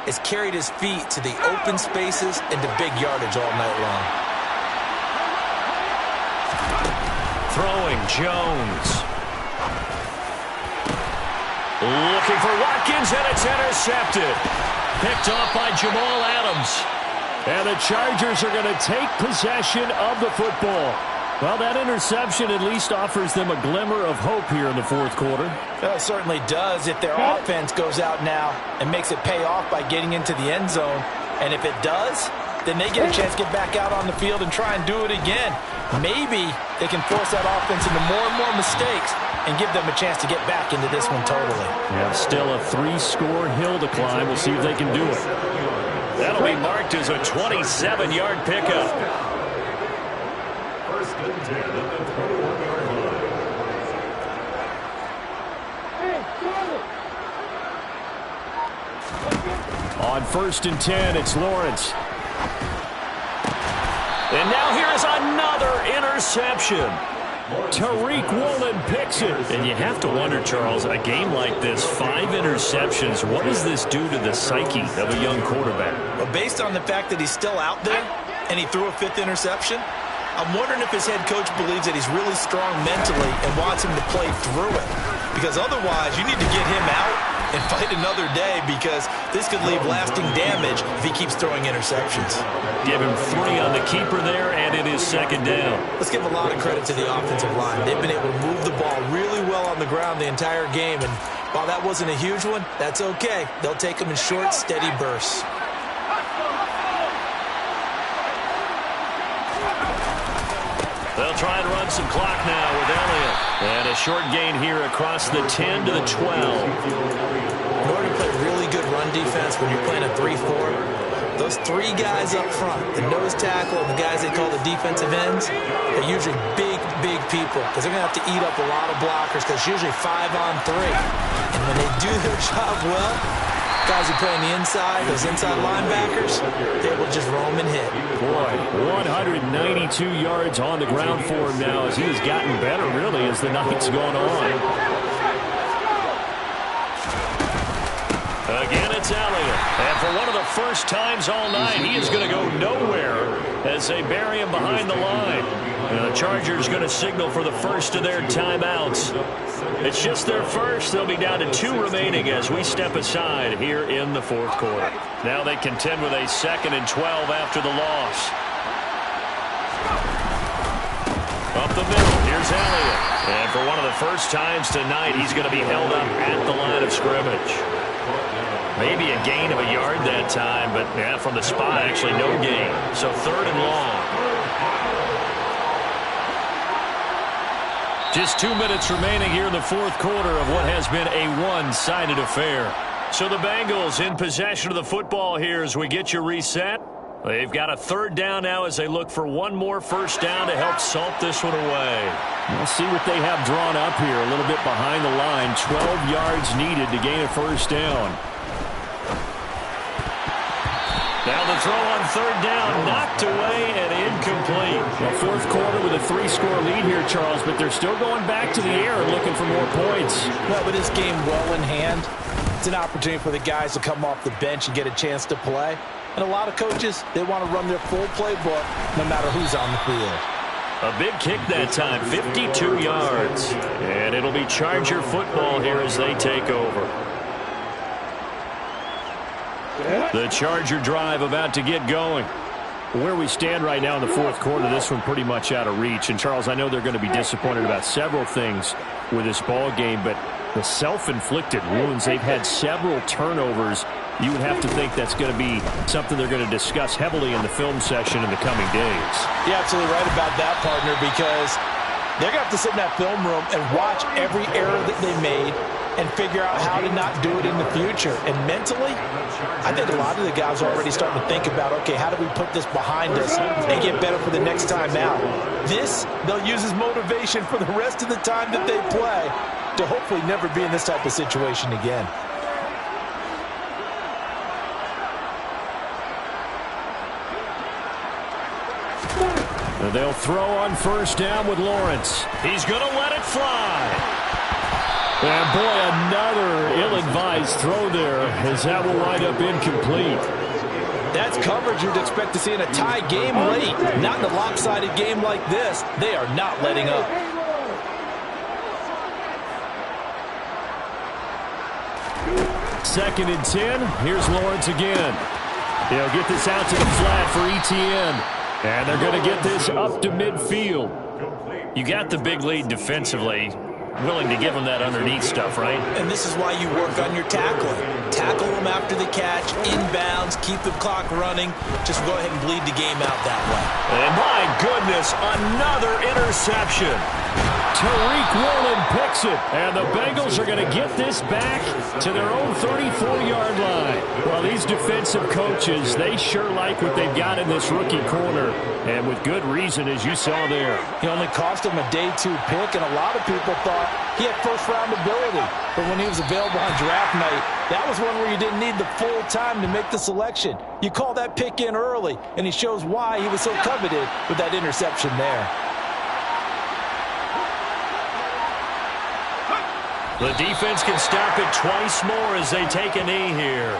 has carried his feet to the open spaces and to big yardage all night long. Throwing Jones. Looking for Watkins, and it's intercepted. Picked off by Jamal Adams. And the Chargers are going to take possession of the football. Well, that interception at least offers them a glimmer of hope here in the fourth quarter. Well, it certainly does if their offense goes out now and makes it pay off by getting into the end zone. And if it does, then they get a chance to get back out on the field and try and do it again. Maybe they can force that offense into more and more mistakes and give them a chance to get back into this one totally. Yeah, still a 3-score hill to climb. We'll see if they can do it. That'll be marked as a 27-yard pickup. First and 10 at the 21-yard line. On first and 10, it's Lawrence. And now here is another interception. Tariq Woolen picks it. And you have to wonder, Charles, a game like this, 5 interceptions, what does this do to the psyche of a young quarterback? Well, based on the fact that he's still out there and he threw a 5th interception, I'm wondering if his head coach believes that he's really strong mentally and wants him to play through it. Because otherwise, you need to get him out and fight another day, because this could leave lasting damage if he keeps throwing interceptions. Give him 3 on the keeper there, and it is second down. Let's give a lot of credit to the offensive line. They've been able to move the ball really well on the ground the entire game, and while that wasn't a huge one, that's okay. They'll take them in short, steady bursts. They'll try and run some clock now with Elliott. And a short gain here across the 10 to the 12. In order to play really good run defense when you're playing a 3-4, those 3 guys up front, the nose tackle and the guys they call the defensive ends, are usually big people, because they're going to have to eat up a lot of blockers, because it's usually 5-on-3. And when they do their job well, guys who play on the inside, those inside linebackers, they will just roam and hit. Boy, 192 yards on the ground for him now, as he has gotten better, really, as the night's gone on. Again, it's Elliott. And for one of the first times all night, he is going to go nowhere as they bury him behind the line. And the Chargers going to signal for the first of their timeouts. It's just their first. They'll be down to 2 remaining as we step aside here in the fourth quarter. Now they contend with a 2nd and 12 after the loss. Up the middle, here's Elliott. And for one of the first times tonight, he's going to be held up at the line of scrimmage. Maybe a gain of a yard that time, but yeah, from the spot, actually no gain. So 3rd and long. Just 2 minutes remaining here in the fourth quarter of what has been a one-sided affair. So the Bengals in possession of the football here as we get you reset. They've got a third down now as they look for one more first down to help salt this one away. We'll see what they have drawn up here. A little bit behind the line. 12 yards needed to gain a first down. Now the throw on third down, knocked away and incomplete. Well, fourth quarter with a 3-score lead here, Charles, but they're still going back to the air and looking for more points. Well, with this game well in hand, it's an opportunity for the guys to come off the bench and get a chance to play. And a lot of coaches, they want to run their full playbook no matter who's on the field. A big kick that time, 52 yards. And it'll be Charger football here as they take over. The Charger drive about to get going. Where we stand right now in the fourth quarter, this one pretty much out of reach. And, Charles, I know they're going to be disappointed about several things with this ball game, but the self-inflicted wounds, they've had several turnovers. You would have to think that's going to be something they're going to discuss heavily in the film session in the coming days. You're absolutely right about that, partner, because they're going to have to sit in that film room and watch every error that they made and figure out how to not do it in the future. And mentally, I think a lot of the guys are already starting to think about, okay, how do we put this behind us and get better for the next time out? This, they'll use as motivation for the rest of the time that they play to hopefully never be in this type of situation again. They'll throw on first down with Lawrence. He's going to let it fly. And, boy, another ill-advised throw there as that will wind up incomplete. That's coverage you'd expect to see in a tie game late. Not in a lopsided game like this. They are not letting up. Second and 10. Here's Lawrence again. He'll get this out to the flat for ETN. And they're going to get this up to midfield. You got the big lead defensively. Willing to give them that underneath stuff, right? And this is why you work on your tackling. Tackle them after the catch, inbounds, keep the clock running. Just go ahead and bleed the game out that way. And my goodness, another interception. Tariq Woolen picks it, and the Bengals are going to get this back to their own 34-yard line. Well, these defensive coaches, they sure like what they've got in this rookie corner, and with good reason, as you saw there. He only cost him a day 2 pick, and a lot of people thought he had first-round ability. But when he was available on draft night, that was one where you didn't need the full time to make the selection. You call that pick in early, and he shows why he was so coveted with that interception there. The defense can stop it twice more as they take a knee here.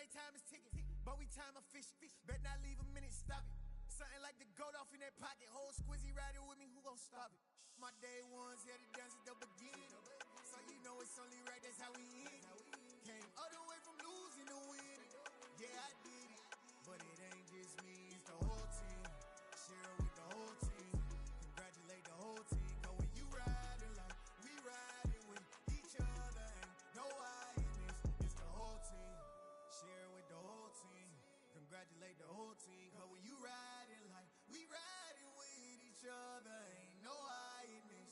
they time is ticking, but we time efficient. Bet not leave a minute, stop it. Something like the gold off in that pocket. Whole squizzy riding with me, who gon' stop it? My day ones here to dance at the beginning. So you know it's only right, that's how we end. Came all the way from losing to winning. Yeah, I did it. But it ain't just me, it's the whole team. Share it with the whole team. Congratulate the whole team. Cause when you riding like we riding with each other, ain't no I in this. It's the whole team. Share it with the whole team. Congratulate the whole team. Cause when you riding like we riding with each other, ain't no I in this.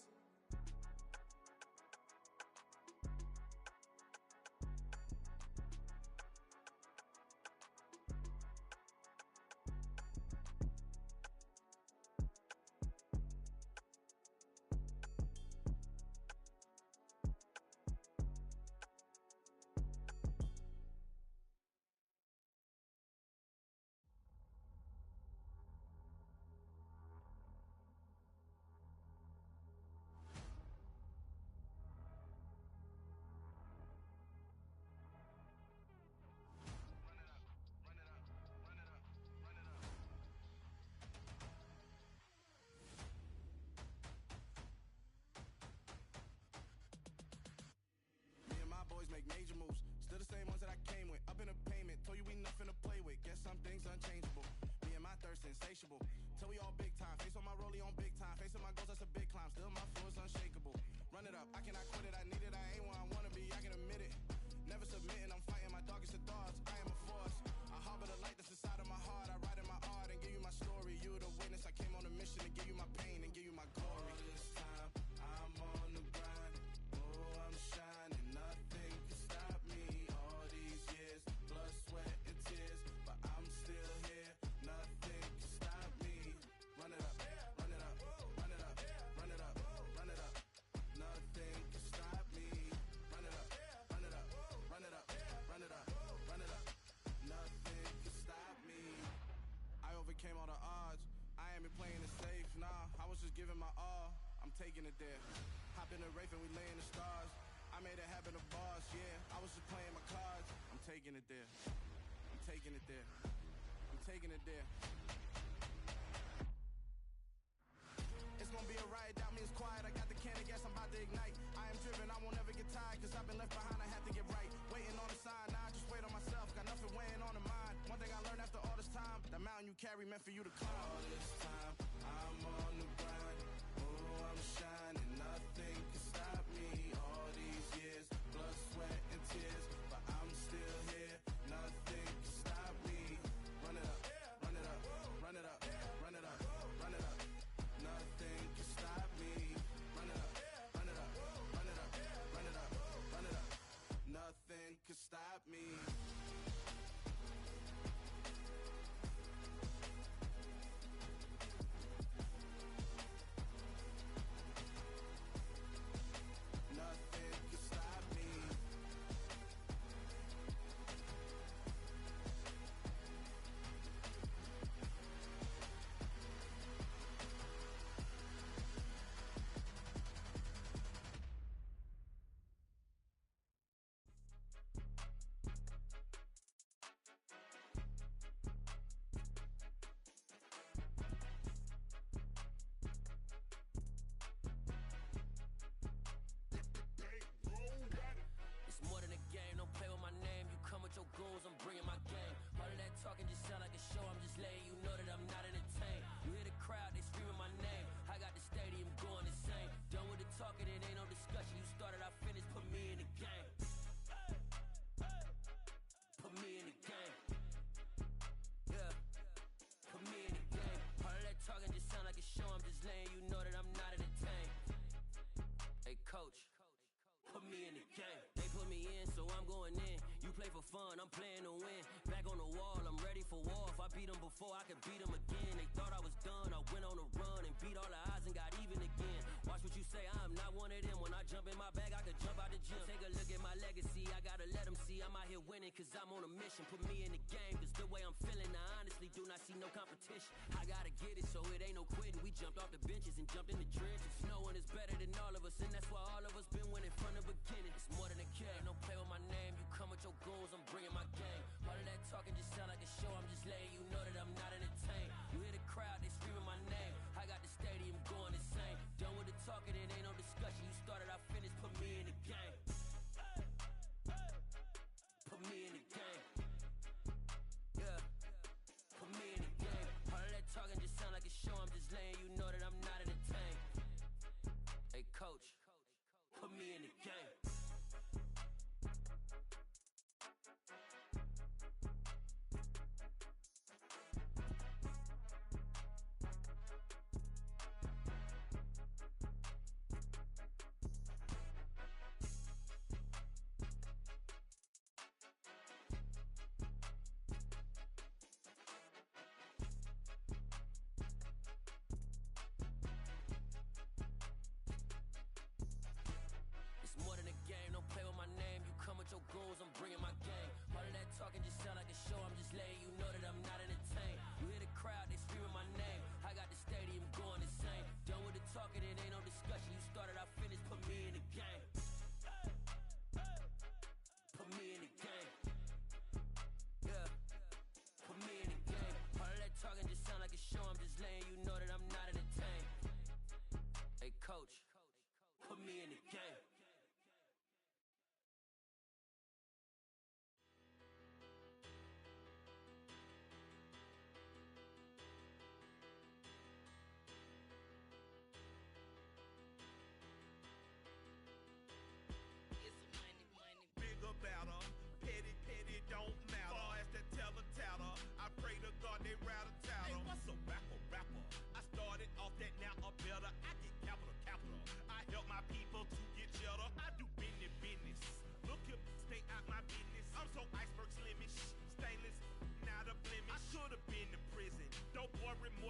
Boys make major moves, still the same ones that I came with. Up in a payment, told you we nothing to play with. Guess some things unchangeable. Me and my thirst insatiable. Till we all big time. Face on my rollie on big time. Facing my goals, that's a big climb. Still my flow is unshakable. Run it up, I cannot quit it. I need it, I ain't where I wanna be. I can admit it. Never submitting, I'm fighting my darkest of thoughts. I am a force. I harbor the light that's inside of my heart. I write in my art and give you my story. You the witness. I came on a mission to give you my pain and give you my glory. All this time, I'm on the grind. Oh, I'm shining. Nothing can stop me. All these years, blood, sweat, and tears, but I'm still here. Nothing can stop me. Run it up, run it up, run it up, run it up, run it up. Nothing can stop me. Run it up, run it up, run it up, run it up, run it up. Nothing can stop me. I overcame all the odds. I ain't been playing it safe, nah. I was just giving my all. I'm taking it there. Hop in the Wraith and we lay in the stars. I made it happen, the boss, yeah. I was just playing my cards. I'm taking it there. I'm taking it there. I'm taking it there. It's gonna be a riot, doubt me it's quiet. I got the can of gas, I'm about to ignite. I am driven, I won't ever get tired. Cause I've been left behind, I have to get right. Waiting on the sign, now I just wait on myself. Got nothing weighing on the mind. One thing I learned after all this time, the mountain you carry meant for you to climb. All this time, I'm on the grind. Oh, I'm shining, nothing can stop me. All these years, blood, sweat, and tears, but I'm still here. Nothing can stop me. Run it up, run it up, run it up, run it up, run it up. Nothing can stop me. Run it up, run it up, run it up, run it up, run it up. Nothing can stop me. Nothing can stop me. It's more than a game, don't play with my name. You come with your goons, I'm bringing my game. All of that talking just sound like a show, I'm just letting you know that I'm not entertained. You hear the crowd, they screaming my name. I got the stadium going insane. Done with the talking, it ain't no discussion. You started, I finished, put me in the game. Put me in the game. Yeah, put me in the game. All of that talking just sound like a show, I'm just letting you know that I'm not entertained. Hey coach, put me in the game. They put me in, so I'm going in. You play for fun, I'm playing to win. Back on the wall, I'm ready for war. If I beat them before, I could beat them again. They thought I was done, I went on a run and beat all the odds and got even again. Watch what you say, I'm not one of them. When I jump in my bag, I could jump out the gym. Take a look at my legacy, I gotta let them see I'm out here winning, cause I'm on a mission. Put me in the game, cause the way I'm feeling, I honestly do not see no competition. I gotta get it, so it ain't no quitting. We jumped off the benches and jumped in the trenches. No one is better than all of us, and that's why all of us been winning from the beginning. It's more than a game, don't play with my name. You come with your goals, I'm bringing my game. All of that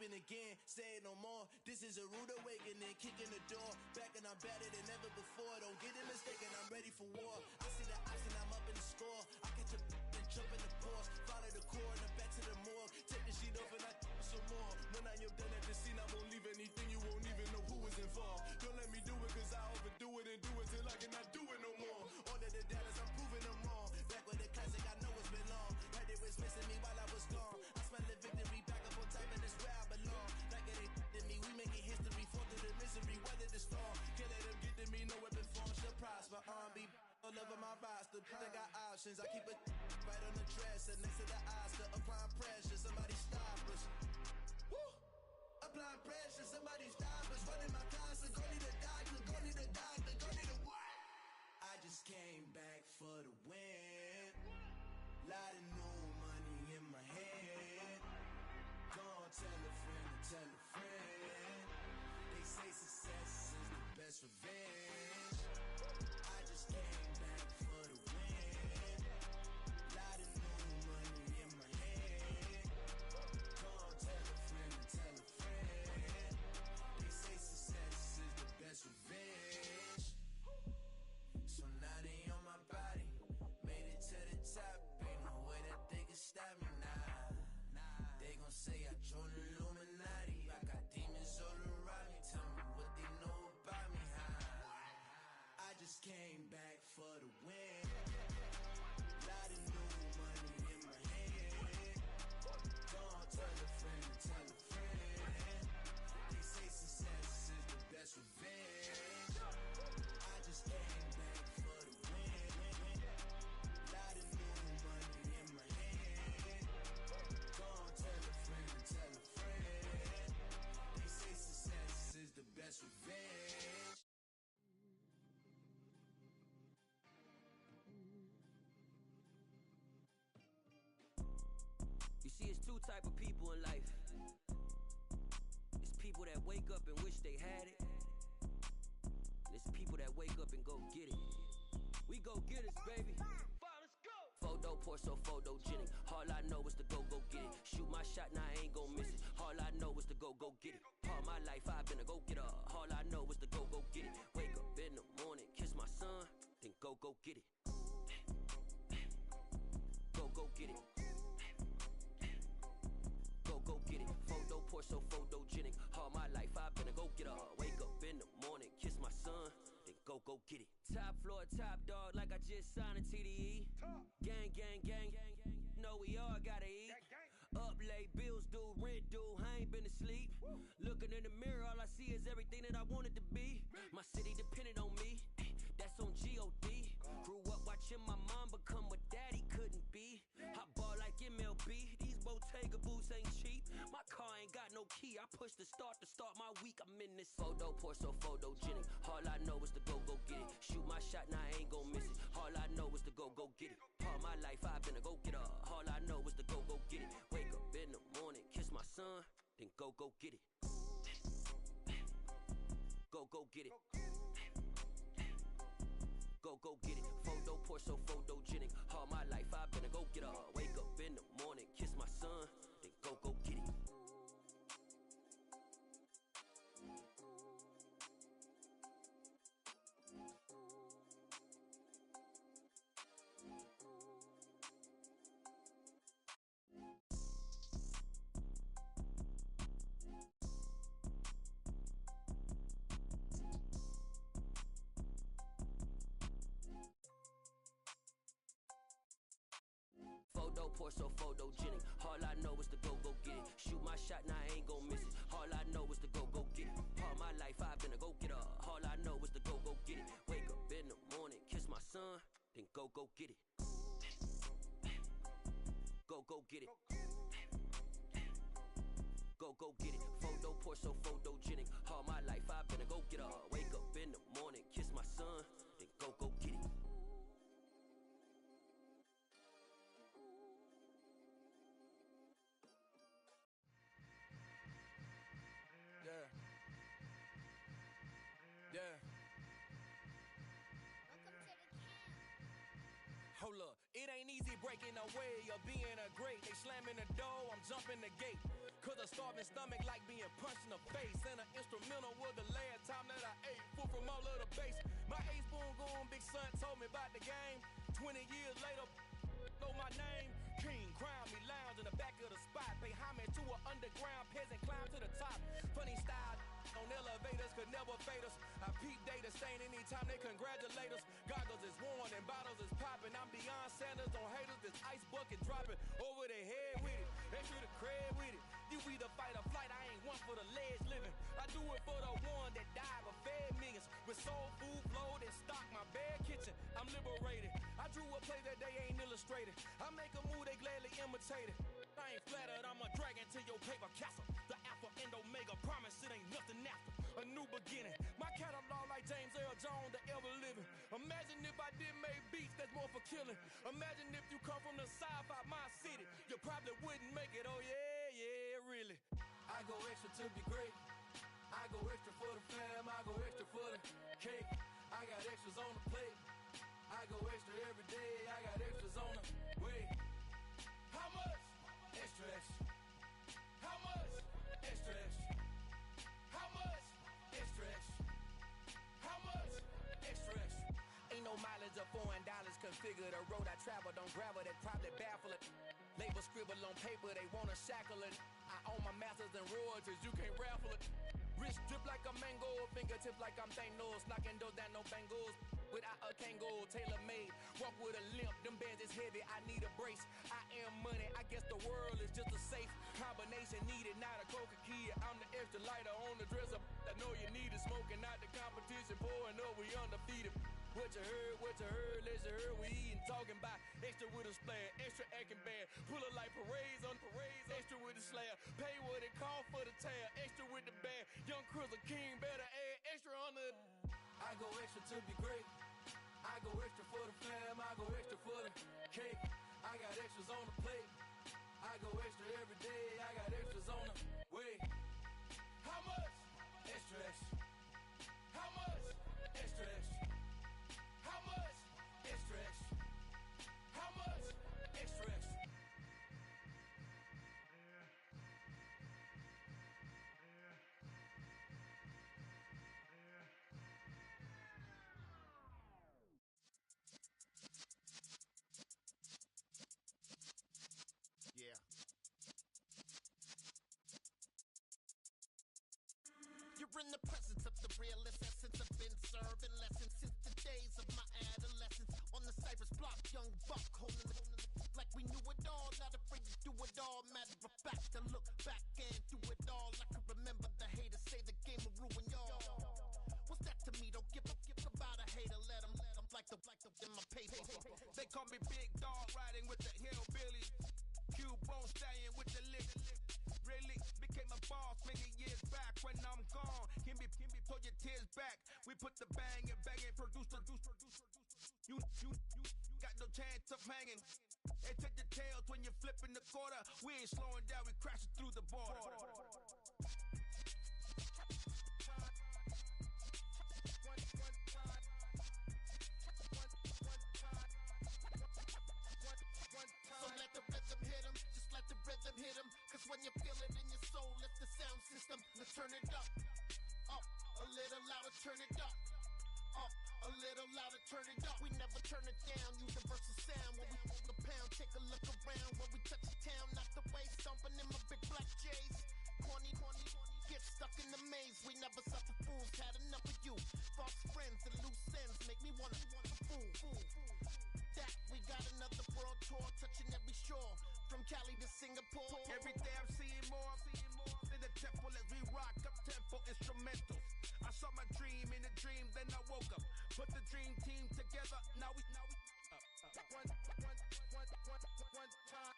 sleeping again, say it no more. This is a rude awakening, kicking the door. Back and I'm better than ever before. Don't get it mistaken, I'm ready for war. I see the option, I'm up in the score. I catch a and jump in the course. Follow the core and the back to the morgue. Take the sheet off and I some more. When I am done at the scene, I won't leave anything. You won't even know who is involved. Don't let me do it, cause I overdo it and do it till I cannot do it no more. All of the doubters, I'm proving them wrong. Back with the classic, I know it's been long. Heard it was missing me while I was gone. I smell the victory back up on top, and it's where I belong. Like it ain't to me, we making history. Fall through the misery, weather the storm. Can't let them get to me, no weapon form shall prosper. R&B all over my roster. I got options, I keep it right on the dresser. Next to the Oscar, applying pressure. Somebody stop us. Woo! Applying pressure, somebody stop us. Running my closet, go need a doctor, go need a doctor, go need a what? I just came back for the win. Lot of new money in my hand. Go on, tell a friend and tell a friend. They say success is the best revenge. I just came back for the win. Lot of new money in my hand. Go on, tell a friend and tell a friend. They say success is the best revenge. So now they on my body. Made it to the top. Ain't no way that they can stop me now. They gon' say I joined the Illuminati. I got demons all around me. Tell me what they know about me. I just came back for the win. Lot of new money in my hand. Go on, tell a friend and tell a friend. They say success is the best revenge. I just came back for the win. Lot of new money in my hand. Go on, tell a friend and tell a friend. They say success is the best revenge. You see, it's two type of people in life. It's people that wake up and wish they had it. And it's people that wake up and go get it. We go get it, baby. Let's go. Photo porso, photogenic. All I know is to go get it. Shoot my shot, now I ain't gon' miss it. All I know is to go get it. All my life I've been a go getter. All I know is to go get it. Wake up in the morning, kiss my son, then go get it. Go get it. Go get it. Photo porso, photogenic. All my life I've been a go getter. Wake up in the morning, kiss my son, then go get it. Top floor, top dog, like I just signed a TDE. Gang, gang, gang. Know we all gotta eat. Up late, bills due, rent due, I ain't been asleep. Looking in the mirror, all I see is everything that I wanted to be. My city depended on me, that's on G.O.D. Grew up watching my mom become what daddy couldn't be. I ball like MLB, these Bottega boots ain't cheap. My car ain't got no key, I push the start to start my week. I'm in this photo porso, photogenic. All I know is to go get it. Shoot my shot, now I ain't gon' miss it. All I know is to go get it. All my life I've been a go getter. All I know is to go get it. Wake up in the morning, kiss my son, then go get it. Go get it. Go get it. Photo porso, photogenic. All my life I've been a go getter. Wake up in the morning, kiss my son, then go get it. Photo porso, photogenic. All I know is to go get it. Shoot my shot, now I ain't gon' miss it. All I know is to go get it. All my life I've been a go getter. All I know is to go get it. Wake up in the morning, kiss my son, then go get it. Go get it. Go get it. Photo porso, photogenic. All my life I've been a go getter. Wake up in the morning, kiss my son, then go get it. Yeah. Hold up, it ain't easy breaking away or being a great. They slamming the door, I'm jumping the gate. Cause a starving stomach like being punched in the face. And an instrumental was the last time that I ate food from all of the base. My ace boom goon big son told me about the game. 20 years later, know my name. King crown me lounge in the back of the spot. Pay homage to an underground peasant, climb to the top. Funny style on elevators could never fade us. I peep data stain anytime they congratulate us. Goggles is worn and bottles is popping. I'm beyond Sanders on haters. This ice bucket dropping over their head with it. Extra the cred with it. You either fight or flight. I ain't one for the ledge living. I do it for the one that died but fed millions. With soul food flowed and stock my bare kitchen. I'm liberated. I drew a play that they ain't illustrated. I make a move they gladly imitated. I ain't flattered, I'm a dragon to your paper castle. The alpha and omega, promise it ain't nothing after. A new beginning. My catalog like James Earl Jones, the ever living. Imagine if I did make beats that's more for killing. Imagine if you come from the south out my city. You probably wouldn't make it, oh yeah, really. I go extra to be great. I go extra for the fam, I go extra for the cake. I got extras on the plate. I go extra every day, I got extras on the way. How much? Extra, extra. How much? Extra, extra. How much? Extra, extra. How much? Extra, extra. Ain't no mileage of $4 configure the road I travel. Don't gravel that probably baffle it. Label scribble on paper, they wanna shackle it. I own my masters and royalties, you can't raffle it. Wrist drip like a mango, fingertip like I'm Thanos. Knocking those down, no bangles. Without a Kango, tailor-made. Walk with a limp, them bands is heavy, I need a brace. I am money, I guess the world is just a safe combination needed, not a coca key. I'm the extra lighter on the dresser. I know you need it, smoking out the competition, pouring up, we undefeated. What you heard, let's you heard, we eating, talking about extra with a splash, extra acting bad, pull it like parades on parades, extra with the slab, pay what it cost for the tab, extra with the band, young Chris a king, better add extra on the. I go extra to be great. I go extra for the fam, I go extra for the cake. I got extras on the plate. I go extra every day, I got extras on the way. How much? Extra, extra. How much? Extra, extra. How much? Extra, extra. How much? Extra, extra. Yeah. You're in the presence of the realest essence. I've been serving lessons since the days of my adolescence. On the Cypress block, young buck holding it like we knew it all. Not afraid to do it all. Matter of fact, to look back and do it all. I can remember the haters say the game will ruin y'all. What's that to me? Don't give about a hater. Let them like the in my paper. They call me Big Dog, riding with the hillbillies. Q-Bone stallion with the lick. Really became a boss many years back. When I'm gone, can be pull your tears back. We put the bang and produce. You got no chance of hanging. And take the tails when you're flipping the quarter. We ain't slowing down, we crashing through the border. So let the rhythm hit 'em, just let the rhythm hit 'em. Cause when you feel it in your soul, lift the sound system. Let's turn it up, a little louder, turn it up, a little louder, turn it up. We never turn it down, universal sound. When we hold the pound, take a look around. When we touch the town, not the way, stomping in my big black J's. Corny, get stuck in the maze. We never suffer fools, had enough of you. False friends and loose ends make me wanna fool. That we got another world tour, touching every shore, from Cali to Singapore. Every day I'm seeing more in the temple as we rock up tempo instrumentals. I saw my dream in a dream, then I woke up. Put the dream team together. Now we one time.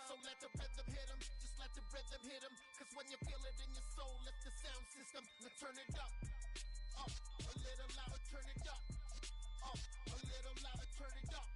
So let the rhythm hit 'em, just let the rhythm hit 'em. Cause when you feel it in your soul, lift the sound system. Let's turn it up, a little louder, turn it up, a little louder, turn it up.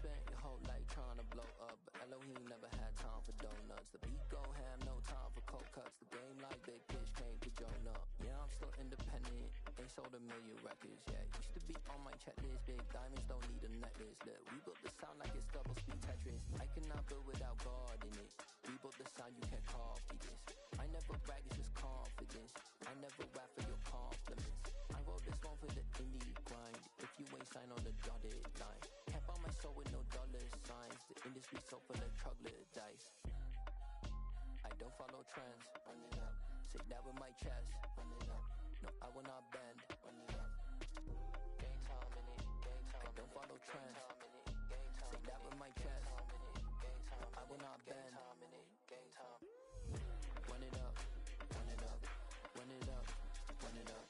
spent your whole life trying to blow up, but Elohim never had time for donuts. The beat go ham, no time for cold cuts. The game like big fish came to join up. Yeah, I'm still independent, ain't sold a million records yet. Used to be on my checklist, big diamonds don't need a necklace. Look, we built the sound like it's double speed Tetris. I cannot build without God in it. We built the sound, you can't copy this. I never brag, it's just confidence. I never rap for your compliments. I wrote this one for the indie grind. If you ain't signed on the dotted line, can't buy my soul with no dollar signs. The industry so full of troglodytes. I don't follow trends. Run it up. Say that with my chest. Run it up. No, I will not bend. Run it up. Game time in it. Game time. I don't follow trends. Say that with my chest. No, I will not bend. Game time. Run it up. Run it up. Run it up. Run it up. Run it up.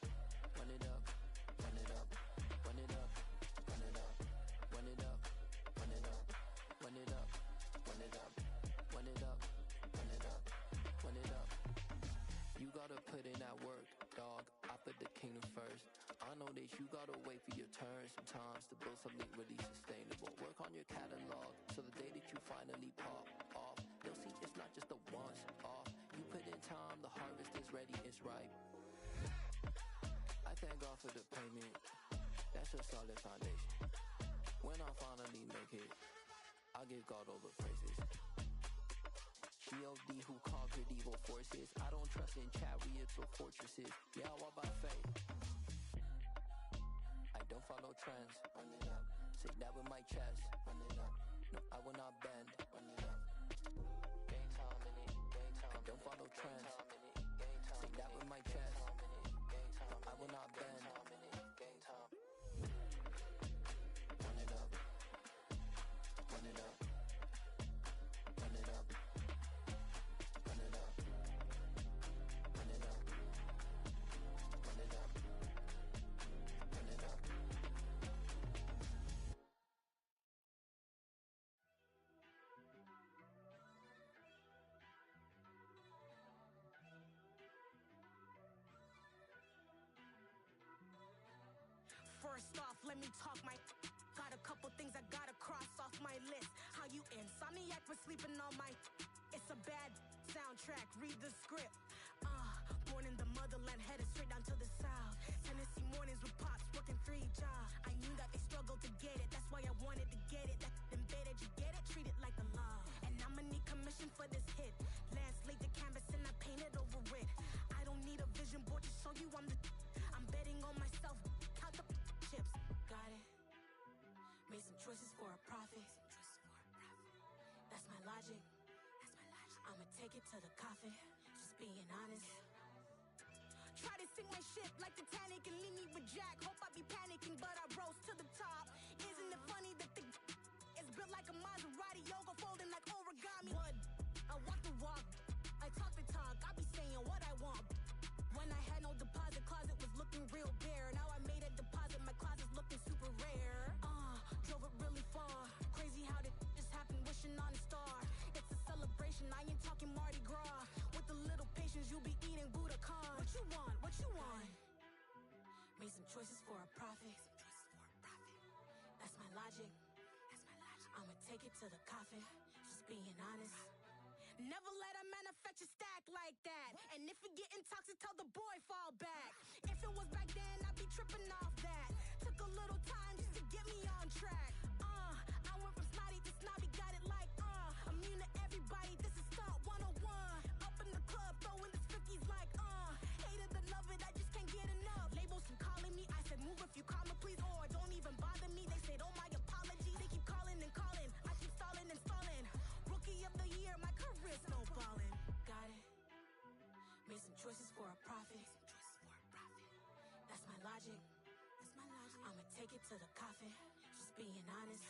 Run it up. Run it up. Run it up. Run it up. Run it up. Run it up. Run it up. Run it up. Run it up. Run it up. You gotta put in that work, dog. I put the kingdom first. I know that you gotta wait for your turn sometimes to build something really sustainable. Work on your catalog, so the day that you finally pop off, you'll see it's not just a once off. You put in time, the harvest is ready, it's ripe. I thank God for the payment. That's a solid foundation. When I finally make it, I'll give God all the praises. G.O.D. who conquered evil forces. I don't trust in chariots or fortresses. Yeah, I walk by faith. I don't follow trends. Run it up. Say that with my chest. Run it up. No, I will not bend. Run it up. Game time in it. Game time. I don't follow trends. Say that with my chest. No, I will not bend. Game time. Run it up. Run it up. Run it up. Run it up. Run it up. Run it up. Run it up. First off, let me talk my. Got a couple things I gotta cross off my list. How you insomniac for sleeping on my. It's a bad soundtrack, read the script. Born in the motherland, headed straight down to the south. Tennessee mornings with pops, working 3 jobs. I knew that they struggled to get it, that's why I wanted to get it. That embedded, you get it, treat it like a law. And I'ma need commission for this hit. Lance laid the canvas and I painted over it. I don't need a vision board to show you I'm the. I'm betting on myself, count the chips. Got it. Made some choices for a profit. That's my logic. I'ma take it to the coffin. Just being honest. Try to sink my ship like Titanic and leave me with Jack. Hope I be panicking, but I rose to the top. Isn't it funny that the is built like a Maserati, yoga folding like origami? What? I walk the walk, I talk the talk. I be saying what I want. When I had no deposit, closet was looking real bare. Now I made a deposit, my closet's looking super rare. Drove it really far. Crazy how did just happen, wishing on a star. It's a celebration, I ain't talking Mardi Gras. With a little patience, you'll be eating Budokan. What you want? What you want? Made some choices for a profit. That's my logic. I'ma take it to the coffin. Just being honest. Never let a manufacture stack like that. And if it getting toxic, tell the boy fall back. If it was back then, I'd be tripping off that. Took a little time just to get me on track. I went from snotty to snobby, got it like immune to everybody, this is stunt 101. Up in the club, throwing the cookies like hate it or love it, I just can't get enough. Labels keep calling me, I said move if you call me please, or don't even bother me. They said oh my apologies, they keep calling and calling. I keep stalling and stalling. Rookie of the year, my career snowballing. Got it. Made some choices for a profit. That's my logic. I'ma take it to the coffin. Just being honest.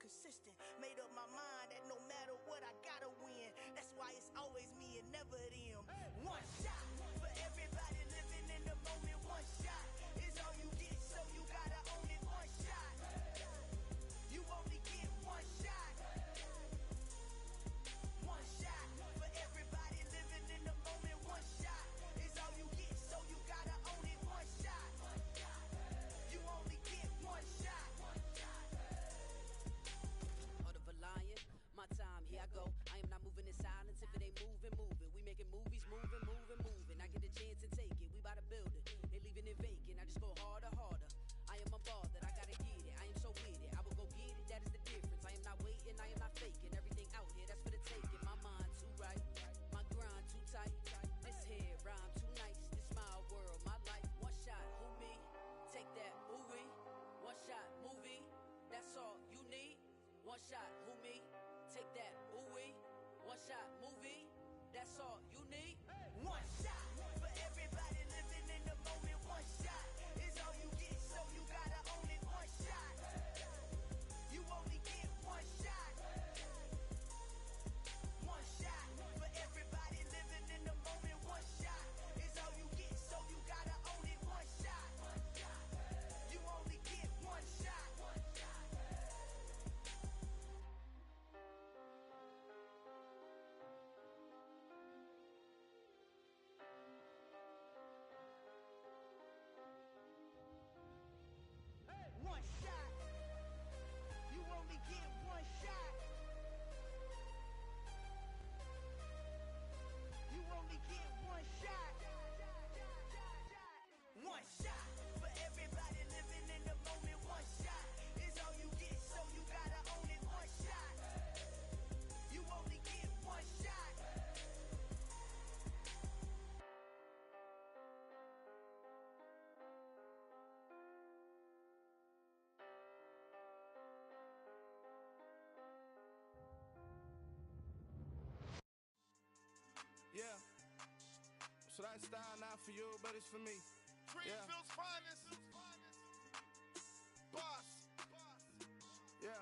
consistent. Made up my mind that no matter what, I gotta win. That's why it's always me and never them. One shot for everybody living in the moment. One shot is all you get, so you gotta own it. One shot. You only get one shot. One shot for everybody living in the moment. One shot is all you get, so you gotta own it. One shot. You only get one shot. Heart of a lion, my time, here I go. I am not moving in silence. If it ain't moving, moving. We making movies, moving, moving, moving. I get a chance to take it. We bout to build it. They leaving it vacant. I just go harder, harder. I am a ball that I gotta get it. I am so with it. I will go get it. That is the difference. I am not waiting. I am not faking. Everything out here, that's for the taking. My mind too right. My grind too tight. This here rhyme too nice. This my world, my life. One shot, who me? Take that, ooh-wee. One shot, movie. That's all you need. One shot, who me? Take that, ooh-wee. One shot, movie. That's all you need. One shot for everybody living in the moment. One shot is all you get, so you gotta own it. One shot. You only get one shot. One shot for everybody living in the moment. One shot is all you get, so you gotta own it. One shot. You only get one shot. One shot. You only get one shot. You only get one shot. One shot for everybody living in the moment. One shot is all you get, so you gotta own it. One shot. You only get one shot. Yeah. So that style not for you, but it's for me. Greenville's finest. Boss. Yeah.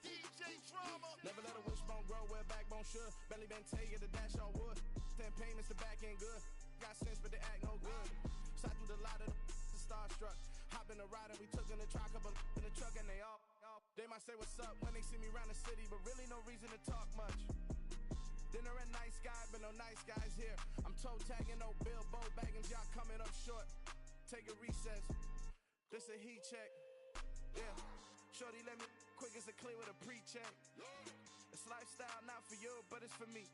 DJ Drama. Never let a wishbone grow where backbone should. Belly been taking the dash on wood. 10 payments, the back end good. Got sense, but they act no good. Side through the lot of the starstruck. Hop in the ride and we took in the truck up in the truck and they all. They might say what's up when they see me around the city, but really no reason to talk much. Dinner and nice guy, but no nice guys here. I'm toe tagging, no Bilbo Baggins, y'all coming up short. Take a recess. This a heat check. Yeah. Shorty let me quick as a clear with a pre-check. It's lifestyle not for you, but it's for me.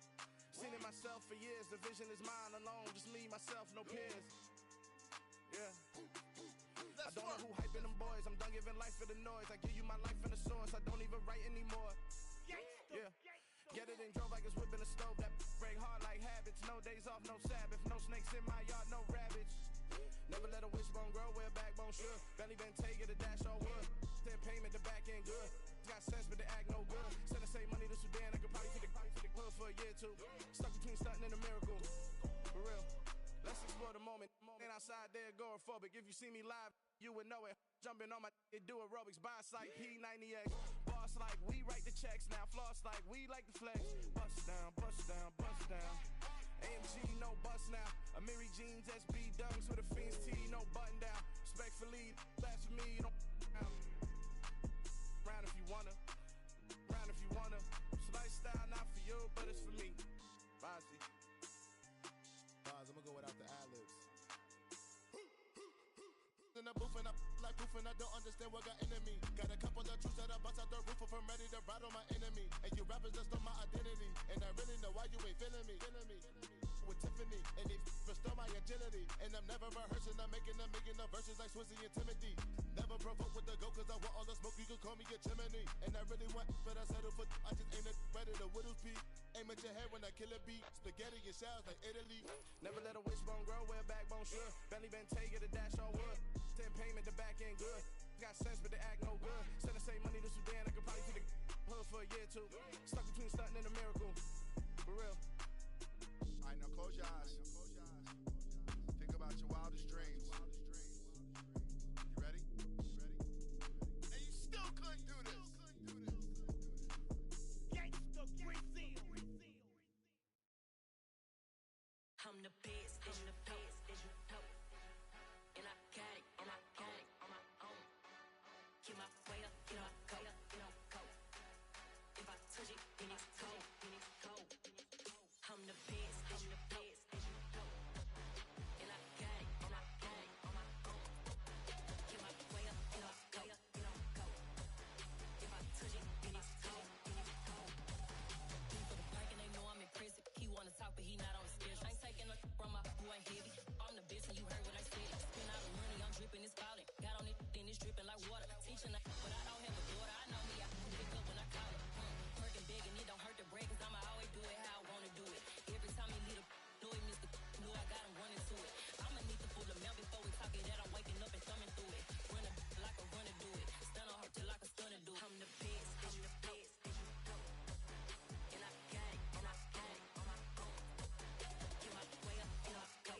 Seen it myself for years. The vision is mine alone. Just me, myself, no peers. Yeah. I don't know who hyping them boys. I'm done giving life for the noise. I give you my life in the source. I don't even write anymore. Yeah. Get it and drove like it's whipping a stove. That break hard like habits. No days off, no Sabbath. No snakes in my yard, no rabbits. Never let a wishbone grow where backbone should. Belly been taking the dash all wood. 10 payment, the back end good. Got sense, but they act no good. Send the same money to Sudan. I could probably take the hood for a year or two. Stuck between stunting and a miracle. For real. Let's explore the moment. Ain't outside there agoraphobic. If you see me live, you would know it. Jumping on my do aerobics. Boss like P90X. Boss like we write the checks now. Floss like we like the flex. Bust down, bust down, bust down. AMG, no bust now. Amiri jeans, SB dunks with a Fiends tee, no button down. Respectfully, that's for me, you don't down. Round if you wanna. Round if you wanna. It's lifestyle not for you, but it's for me. Bossy. Bars, I'ma go without the ad-libs. In the booth and I like proof and I don't understand what got into me. Got a couple of truths that I bust out the roof if I'm ready to battle my enemy. And you rappers just stole my identity, and I really know why you ain't feeling me. With Tiffany, and they restore my agility. And I'm never rehearsing, I'm making the verses like Swizzy and Timothy. Never provoke with the go, cause I want all the smoke, you can call me a chimney. And I really want, but I settle for, I just aim it ready to Whittles Peak. Aim at your head when I kill a beat. Spaghetti and shells like Italy. Never let a wishbone grow where backbone should. Belly been taking the dash all wood. 10 payment, the back end good. Got sense, but they act no good. Send the same money to Sudan, I could probably take the hood for a year or two. Stuck between stunting and a miracle. For real. Alright, now close your eyes. Think about your wildest dreams. You ready? And you still couldn't do this. the best, as you know, and I got it, on my own. Get my way up, get my go, go. If I touch it, then it's cold, I'm the best, as you know, and I got it, on my own. Get my way up, get my go, go. If I touch it, then it's cold, He for the park and they know I'm impressive. He wanna talk, but he not on the schedule. I ain't taking a from my boy heavy. I'm the best and you heard what I said. Spend all the money, I'm dripping, it's falling. Got on it, then it's dripping like water. Teaching, but I don't have a daughter. I know me, I can pick up when I call it. Working big and it don't hurt to break, cause I'ma always do it how I wanna do it. Every time he lead a know he missed the know I got him running to it. I'ma need to pull the mail before we talk it that I'm waking up and thumbing through it. Run a like a runner do it. Stun on her till like a stunner do it. I'm the best, and I got it, on my own. Get my way up, get my go,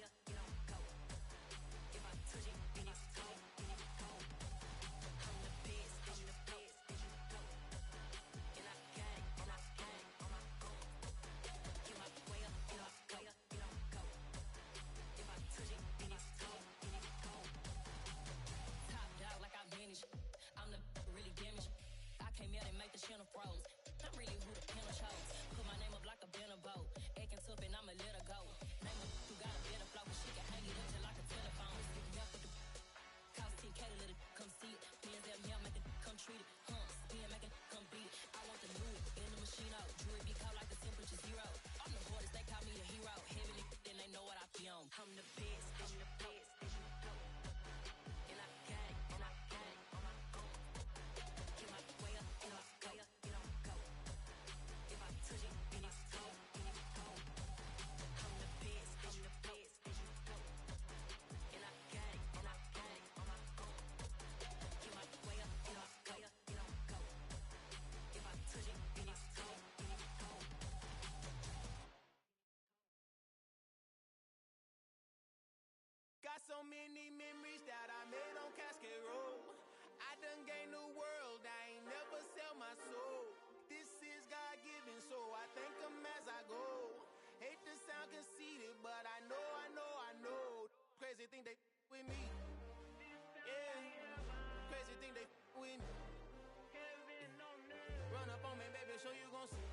go. If I touch it, then it's cold, I'm the best, and I got it, on my own. Get my way up, get my go, go. If I touch it, then it's cold, Top dog like I manage. I'm the really damaged. I came out and make the channel froze. I'm really who the panel chose. Put my name up like a banner boat. Acting tough and I'ma let her go. Name her who got a better flow, cause she can hang it up just like a telephone. Yeah, for the cost 10K to let it come see it. Bands that mail make it come treat it. Spin make it come beat it. I want the new in the machine out. Jewelry be cold like the temperature zero. I'm the hardest, they call me the hero. Heavenly, then they know what I be on. I'm the best, as you know. And I got it, on my own. Get my way up, get my go, go. If I touch it, then it's cold, I'm the best, as you know. And I got it, on my own. Get my way up, get my go, go. If I touch it, then it's cold, Got so many memories that I made on Cascade Road. I done gained the world, I ain't never sell my soul. This is God-given, so I thank him as I go. Hate to sound conceited, but I know. Crazy thing they with me. Yeah, crazy thing they with me. Run up on me, baby, so you gon' see.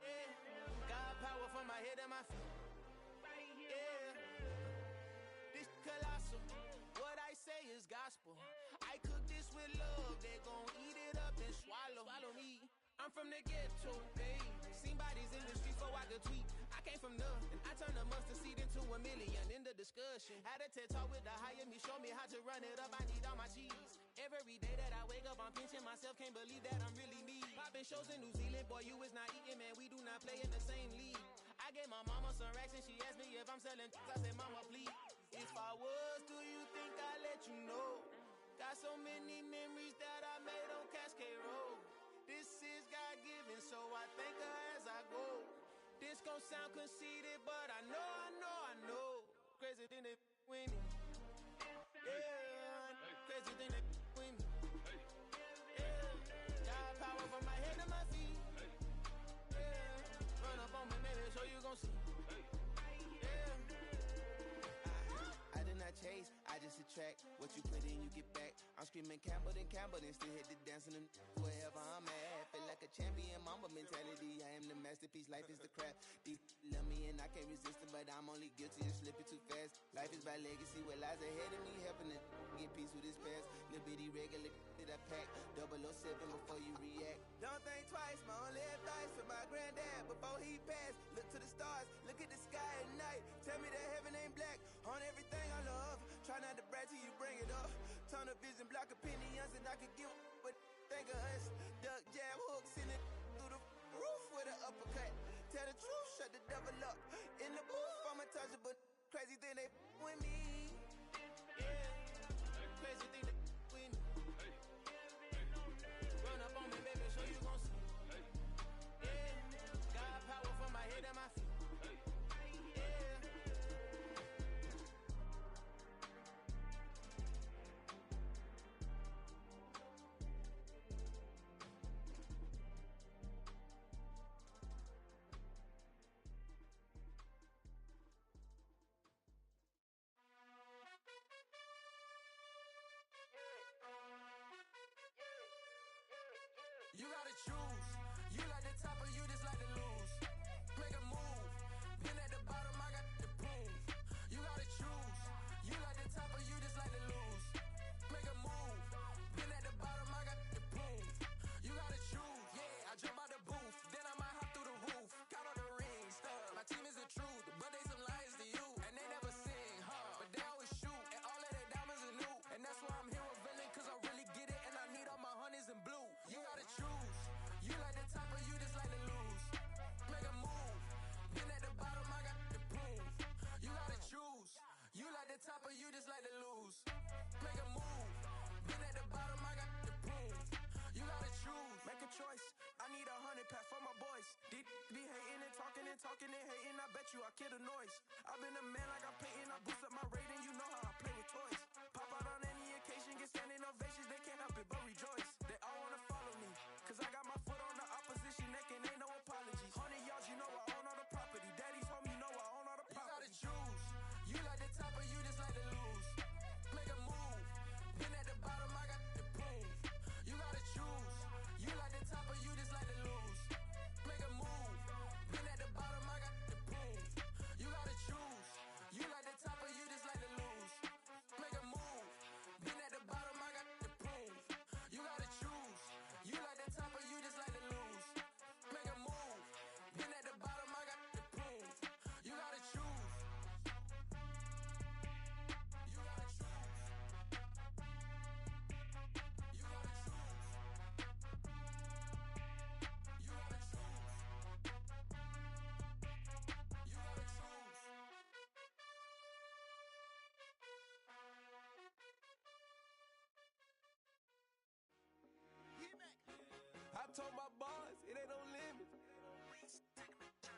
Yeah, got power from my head and my feet. Yeah, this colossal. What I say is gospel. I cook this with love, they gon' eat it up and swallow me. I'm from the ghetto, babe. Seen bodies in the street before I could tweet. I came from nothing. I turned a mustard seed into a million. In the discussion, had a TED talk with the higher me. Show me how to run it up. I need all my cheese. Every day that I wake up, I'm pinching myself. Can't believe that I'm really me. Popping shows in New Zealand, boy, you is not eating, man. We do not play in the same league. I gave my mama some racks and she asked me if I'm selling. I said, mama, please. If I was, do you think I let you know? Got so many memories that I made on Cascade Road. This is God-given, so I thank her as I go. This gon' sound conceited, but I know. Crazy thing they with me. Yeah, crazy thing they with me. Yeah, got power from my head to my feet. Yeah, run up on me, baby, so you gon' see. Yeah, I did not chase, I just attract. What you put in, you get back. I'm screaming Campbell, then still hit the dance and wherever I'm at. Feel like a champion, mama mentality. I am the masterpiece, life is the crap. Deep love me and I can't resist it, but I'm only guilty of slipping too fast. Life is by legacy, what lies ahead of me, helping to get peace with this past. Little bitty regular that I pack, 007 before you react. Don't think twice, my only advice for my granddad before he passed. Look to the stars, look at the sky at night. Tell me that heaven ain't black on everything I love. Try not to brag till you bring it up. Tunnel vision, block opinions, and I could give but think of us. Duck jab hooks in it through the roof with an uppercut. Tell the truth, shut the devil up. In the booth, I'm untouchable. Crazy thing they with me. Yeah, crazy thing they with me. Run up on me, baby, so you gon' see. Yeah, got power from my head and my feet. you, I kill the noise. I've been a man like I'm painting, I boost up my rating, you know how I play with toys. Pop out on any occasion, get standing ovations, they can't help it but rejoice. They all wanna follow me, cause I got my foot on the opposition neck and ain't no apologies. 100 yards, you know I own all the property. Daddy's home, you know I own all the property. You gotta choose, you like the top or you just like to lose. Make a move, been at the bottom, I got the proof. You gotta choose, you like the top or you just like to lose. Make a move, been at the bottom, I got the proof. You gotta choose, you like the top or you just like to lose. Make a move, been at the bottom, I got the proof. You gotta choose, you like the top or you just like to lose. Make a move, been at the bottom, I got the proof. You gotta choose. You gotta choose. You gotta choose. You gotta choose. You gotta choose. I told my boss it ain't no limits.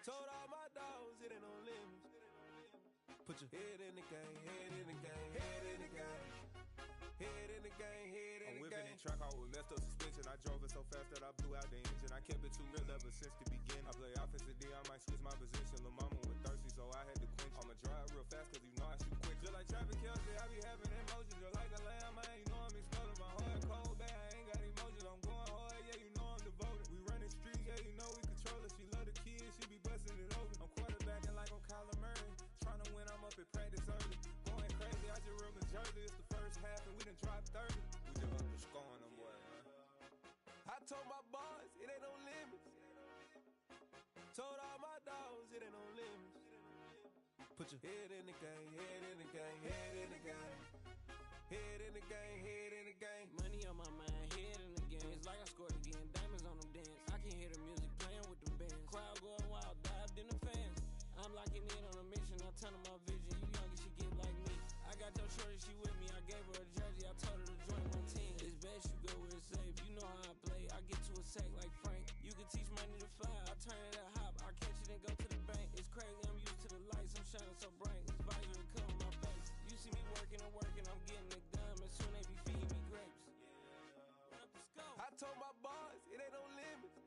Told all my dogs it ain't no limits. Put your head in the game, head in the game, head in the game. Head in the game, head in the game. I'm whipping in track, I was messed up suspension. I drove it so fast that I blew out the engine. I kept it too real ever since the beginning. I play offensive D, I might switch my position. Lil' mama was thirsty, so I had to quench. I'ma drive real fast, cause you know I shoot quick. Just like Travis Kelce, I be having emotions. Just like a lamb, man, you know I'm exploding. My heart cold, bad, I ain't got emotions. I'm going hard, yeah, you know I'm devoted. We running streets, yeah, you know we control it. She love the kids, she be busting it open. I'm quarterbacking like I'm Kyler Murray. Trying to win, I'm up at practice early. Going crazy, I just real Jersey. It's the first half and we done dropped 30. We just up to scoring them, boy, man. I told my boss it ain't no limits. Told all my dogs it ain't no limits. Put your head in the game, head in the game, head in the game. Head in the game, head in the game. Money on my mind, head in the game. It's like I scored again, diamonds on them dance. I can hear the music playing with them bands. Crowd going wild, dived in the fans. I'm locking in on a mission, I turn on my vision. You young and she get like me. I got your shorty, she with me. I gave her a jersey, I told her to join my team. It's best you go where it's safe. You know how I play. I get to a sack like Frank. You can teach money to fly. I turn it a hop. I catch it and go to the bank. It's crazy, I'm used to the lights. I'm shining so bright. This visor will cover my face. You see me working and working. I'm getting it done. And soon they be feeding me grapes. Run up the scope. I told my boss it ain't no limits.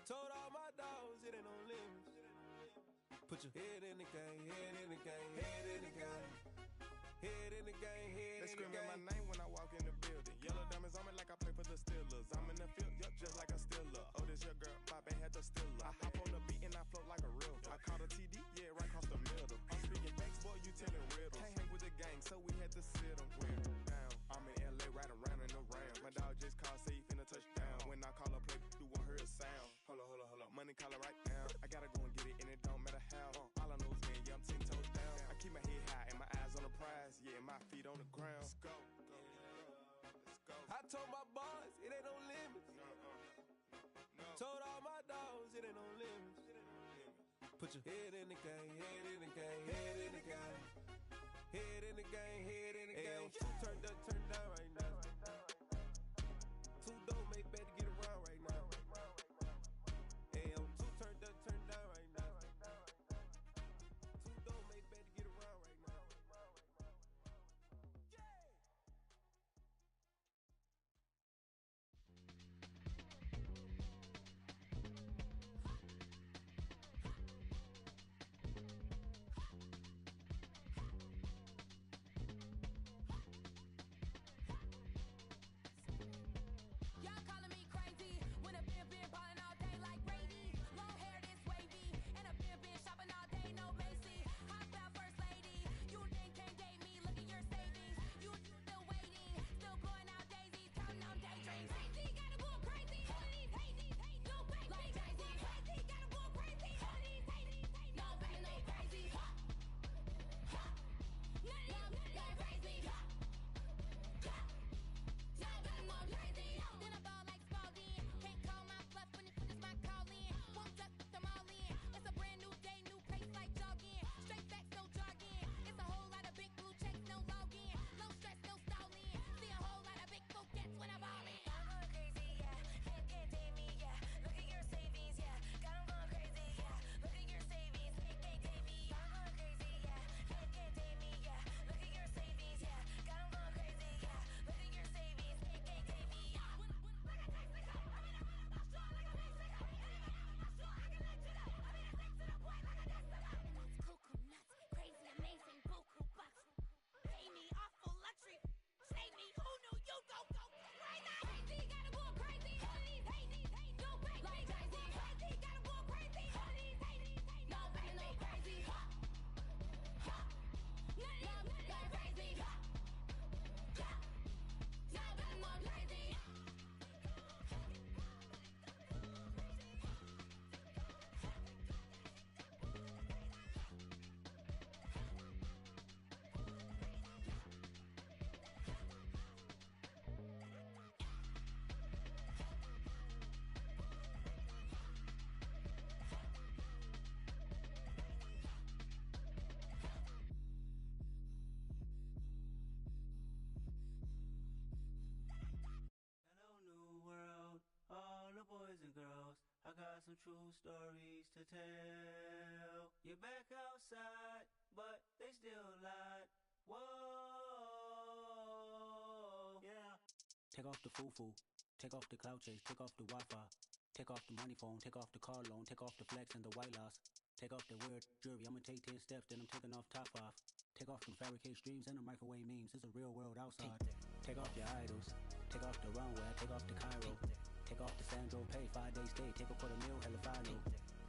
Told all my dogs it ain't no limits. Put your head in the game, head in the game, head in the game. Head in the game, head They in the screaming my game. name when I walk in the building. Yellow diamonds on me like I play for the Steelers. I'm in the field, yup, just like a Steeler. Oh, this your girl, Bobby had the Steeler. I hop on the beat and I float like a river. I caught a TD, yeah, right across the middle. I'm speaking facts, boy, you telling riddles. Can't hang with the gang, so we had to sit them down. I'm in LA, right around and around. My dog just called, say he finna touchdown. When I call a play, you won't hear a sound. Hold up, money caller right now. I gotta go and get it, and it don't matter how. All I know is, man, yeah, I'm 10 toes down. I keep my head high and my eyes on the prize. Yeah, my feet on the ground. Let's go. I told my boss it ain't no limits. Told all my dogs it ain't no limits. Put your head in the game, head in the game, head in the game. Head in the game, head in the game. Two turned up, turned down right now. Two don't make better get around right now. Hey, two turned up, turned down right now. Two don't make better get around right now. got some true stories to tell. You're back outside, but they still lied. Whoa, yeah. Take off the foo-foo, take off the cloud chase, take off the Wi-Fi, take off the money phone, take off the car loan, take off the flex and the white loss. Take off the weird jewelry, I'ma take 10 steps, then I'm taking off top 5. Take off them fabricated streams and the microwave memes, it's a real world outside. Take off your idols, take off the runway, take off the Cairo. Take off the Sandro pay, 5 days stay, take a $250,000, hella final.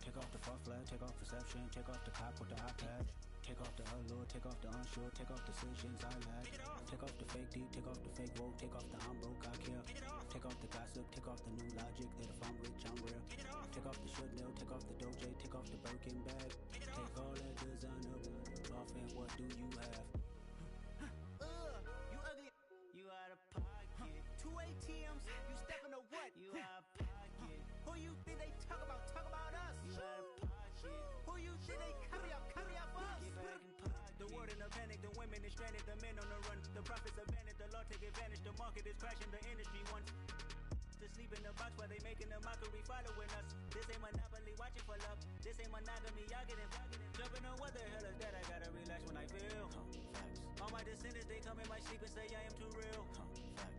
Take off the fuck flag, take off perception, take off the cop with the iPad. Take off the allure, take off the unsure, take off decisions I lack. Take off the fake deep, take off the fake woke, take off the I'm broke, I care. Take off the gossip, take off the new logic that if I'm rich, I'm rare. Take off the should know, take off the Doja, take off the Birkin bag. Take all that designer off and what do you have? You ugly, you out of pocket. 2 ATMs, you stepping to what? You out of pocket. Who you think they talk about? Talk about us. You out of pocket. Who you think they carry up for us? Get back in pocket. The world in a panic, the women is stranded, the men on the run. The profits abandoned, the law take advantage. The market is crashing, the industry wants to sleep in the box while they making a mockery following us. This ain't monopoly, watching for love. This ain't monogamy, y'all getting jumping on what the hell is that? I gotta relax when I feel. All my descendants, they come in my sleep and say I am too real.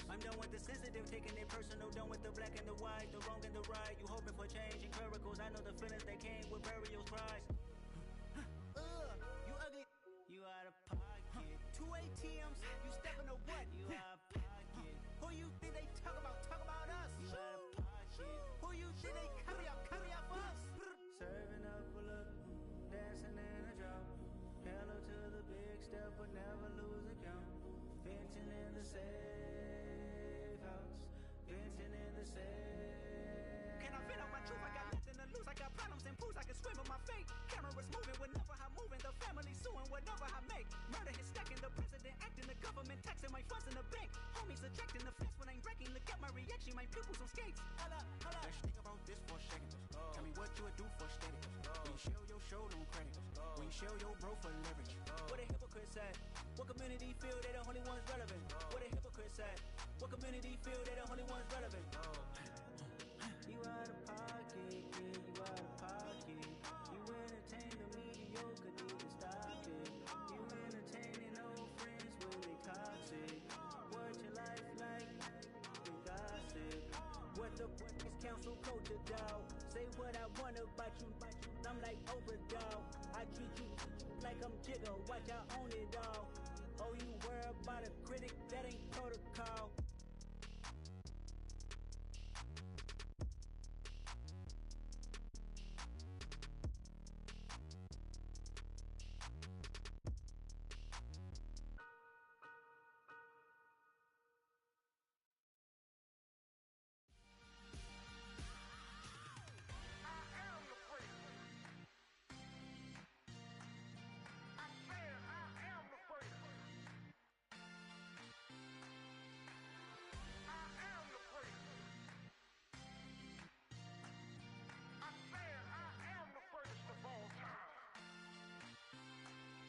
I'm done with the sensitive, taking it personal. Done with the black and the white, the wrong and the right. You hoping for change and miracles. I know the feelings that came with burial cries. You ugly, you out of pocket. 2 ATMs, you stepping to what? You out of pocket. Who you think they talk about? Talk about us. You out of pocket. Who you think they carry up for us? Serving up a look, dancing in a drop. Hello to the big step, but never lose a count. Venting in the safe house, venting in the safe. Can I vent out my truth? I got nothing to lose. I got problems and pools. I can swim with my fate. Cameras moving whenever I'm moving. The family suing whatever I make. Murder is stacking. The president acting. The government taxing my funds in the bank. Homies attracting the fence when I'm wrecking. Look at my reaction. My pupils on skates. Holla, holla. Let's think about this for a second. Tell me what you would do for steady. When you show your show, no credit. When you show your bro for leverage. What a hypocrite said. What community feel they the only ones relevant? What a hypocrite said. What community feel they the only ones relevant? You out of pocket, yeah, you out of pocket. You entertain the mediocre, need to stop it. You entertaining old friends when they toxic. What your life like? You gossip. What the is council culture, dog? Say what I want about you. I'm like Oprah, dog. I treat you like I'm Jigga. Watch I own it, dog. Oh, you worry about a critic? That ain't protocol.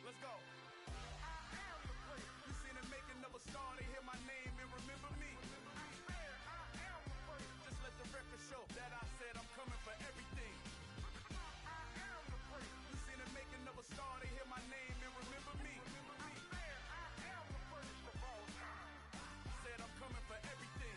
Let's go. I am the great. You seen the making of a star, they hear my name and remember me. I swear I am the great. Just let the record show that I said I'm coming for everything. I am the great. You seen the making of a star, they hear my name and remember me. I swear I am the greatest of all time. Said I'm coming for everything.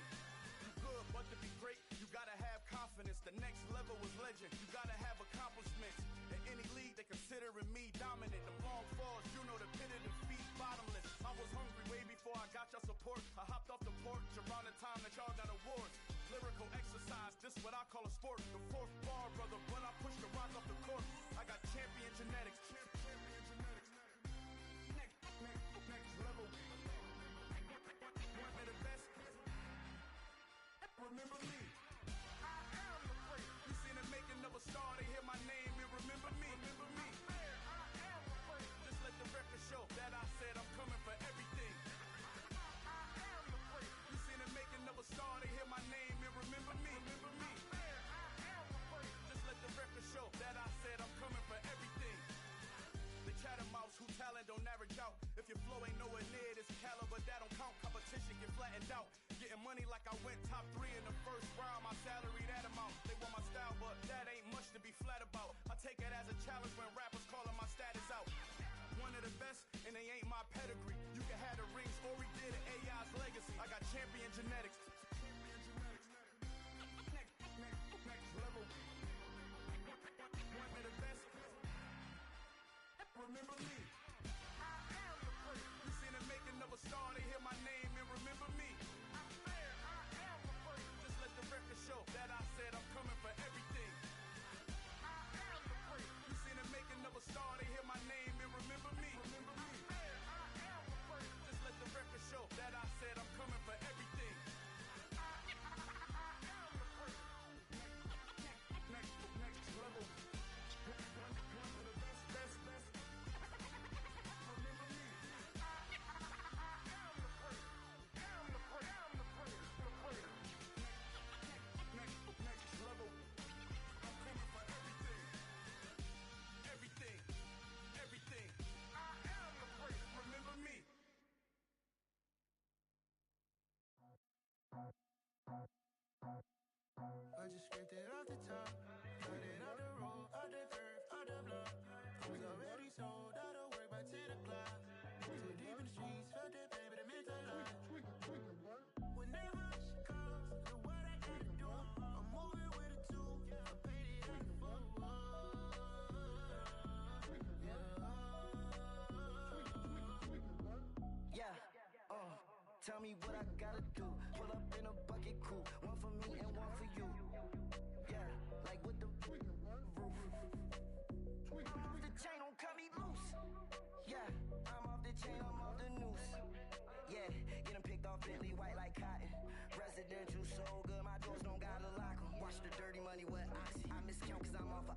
You good, but to be great, you gotta have confidence. The next level was legend. You gotta have accomplishments. In any league, they considering me dominant. The long falls, you know the pit of defeat, bottomless. I was hungry way before I got your support. I hopped off the porch around the time that y'all got awards. Lyrical exercise, this what I call a sport. The fourth bar, brother, when I push the rock off the court. I got champion genetics. Champion genetics. Next level. One of the best. Remember me. I am the great. You seen the making of a star, they hear my name and remember me. Remember me. I am the great. Just let the record take it as a challenge when rappers calling my status out. One of the best, and they ain't my pedigree. You can have the rings, or we did it, AI's legacy. I got champion genetics. Next level. One of the best. Remember me. I am the first. You seen the making of a star, they hear my name and remember me. I am the first. Just let the record show that I said I'm coming for everything. I am the first. You seen the making of a star, they hear my name and remember me. Remember me. I am the first. Just let the record show that I said I'm coming for everything. I am the first. Next level. One of the best. Remember me. I am the first. I'm the first. Next level. I'm coming for everything. Everything. I am the first. Remember me. I just scraped it off the top, cut it out the road, out the curve, out the block. I was already sold out of work by 10 o'clock. Too deep in the streets, felt that baby, the mental lie. Whenever she calls, do what I gotta do. I'm moving with a two, I paid it out the full. Yeah, tell me what I gotta do. Pull up in a bucket coupe, one for me and one for you. Yeah, like with the roof. I'm off the chain, don't cut me loose. Yeah, I'm off the chain, I'm off the noose. Yeah, getting picked off Bentley, white like cotton. Residential so good, my doors don't gotta lock 'em. Watch the dirty money with oxy. I miscount cause I'm off a...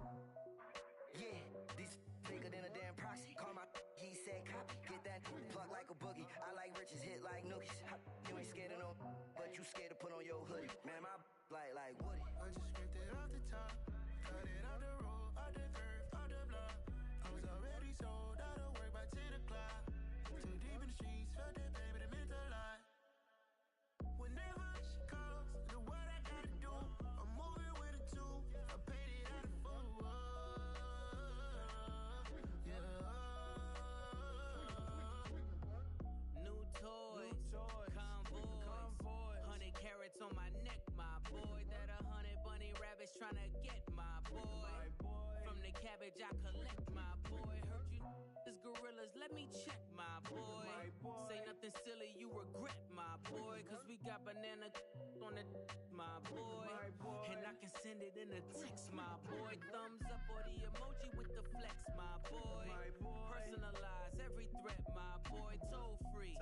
Yeah, these bigger than a damn proxy. Call my he said copy. Get that plug like a boogie. I like riches, hit like nookies. You ain't scared of no, but you scared to put on your hoodie. Man, my like Woody. I just scraped it off the top, cut it out the road, out the curve, out the block. I was already sold out of work by 10 o'clock. Too deep in the streets, felt that baby, the mental lie. Whenever she calls, do what I gotta do. I'm moving with a two, I paid it out of full. New toys, convoys, 100 carats on my neck, my boy. That 100 bunny rabbits tryna get my boy. From the cabbage I collect, my boy. Heard you is gorillas, let me check, my boy. Say nothing silly, you regret, my boy. Cause we got banana on the my boy. And I can send it in a text, my boy. Thumbs up or the emoji with the flex, my boy. Personalize every threat, my boy. Toll free,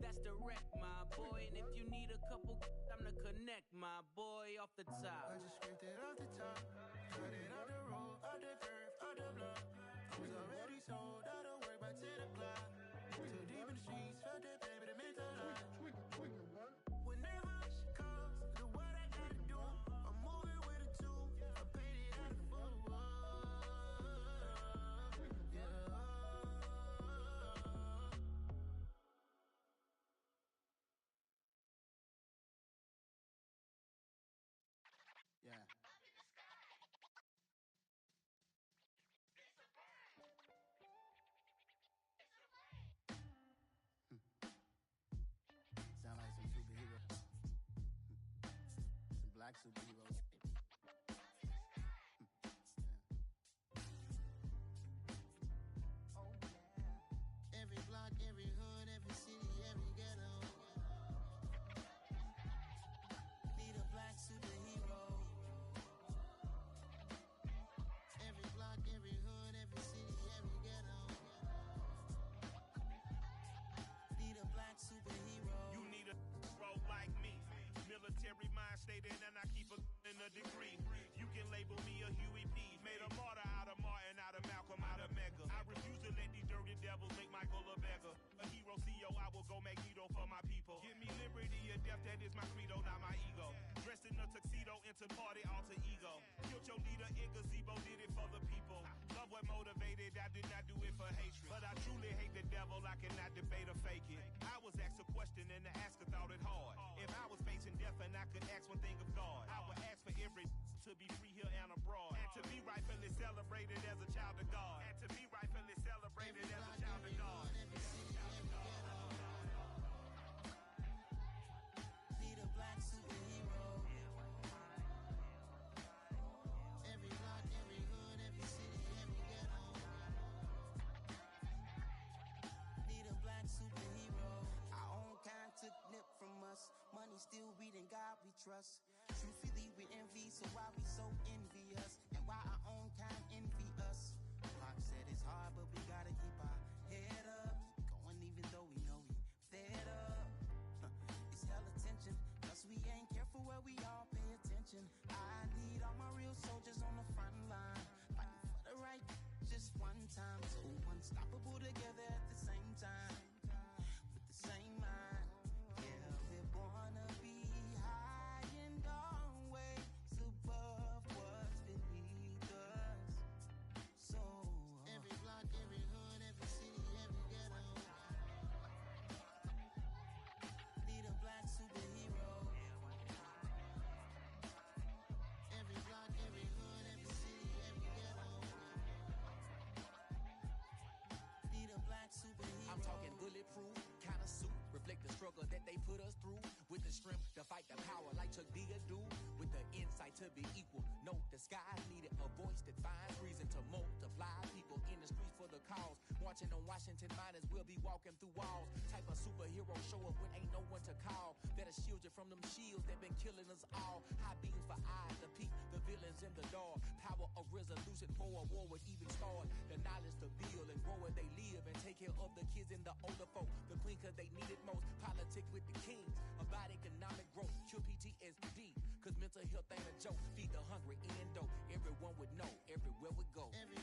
that's direct, my boy. And if you need a couple, I'm the connect, my boy, off the top. I just scraped it off the top, cut it out the road, out the curve, out the block. I was already sold out of work by 10 o'clock. Too deep in the streets, felt that baby, the mental lie. Whenever she calls, do what I gotta do. I'm moving with a two, I paid it out of full. Yeah. Sound like some superheroes. Some black superheroes. Oh yeah. Every block, every hood, every city, every ghetto. Need a black superhero. Every block, every hood, every city, every ghetto. Need a black superhero. You need a bro like me. Military mind stated, and I keep in a degree. You can label me a Huey P. Made a martyr out of Martin, out of Malcolm, out of Mega. I refuse to let these dirty devils make Michael a beggar. A hero CEO, I will go Magneto for my people. Give me liberty or death, that is my credo, not my ego. Dressed in a tuxedo, into party, alter ego. Killed your leader in gazebo, did it for the people. Love what motivated, I did not do it for hatred. But I truly hate the devil, I cannot debate or fake it. I was asked a question and the asker thought it hard. If I was facing death and I could ask one thing of God, I would ask for every to be free here and abroad. And to be rightfully celebrated as a child of God. And to be rightfully celebrated as a child of God. Need a black superhero. Every block, every hood, every city, every ghetto. Need a black superhero. Our own kind took nip from us. Money still reading God we trust. Truthfully we envy, so why we so envious? And why our own kind envy us? Pac said it's hard, but we gotta keep our head up. Going even though we know we fed up. It's hell attention, cause we ain't careful where we all pay attention. I need all my real soldiers on the front line, fighting for the right just one time. So unstoppable together at the same time, with the same mind. Yeah, we're born to be high and always above what's beneath us. So every block, every hood, every city, every ghetto. Need a black superhero. Every block, every hood, every city, every ghetto. Need a black superhero. I'm talking bulletproof kind of suit, reflect the struggle that they put us through, with the strength to fight the power like Chuck D do, with the insight to be equal. Note the sky needed a voice that finds reason to multiply people in the streets for the cause. Marching on Washington, might as well be walking through walls. Type of superhero show up when ain't no one to call. That'll shield you from them shields that been killing us all. High beams for eyes to peek the villains in the dark. Power of resolution for a war would even start. The knowledge to build and grow where they live and take care of the kids and the older folk. The queen cause they need it most. Politics with the kings about economic growth. Cure PTSD cause mental health ain't a joke. Feed the hungry and dope. Everyone would know everywhere we go. Every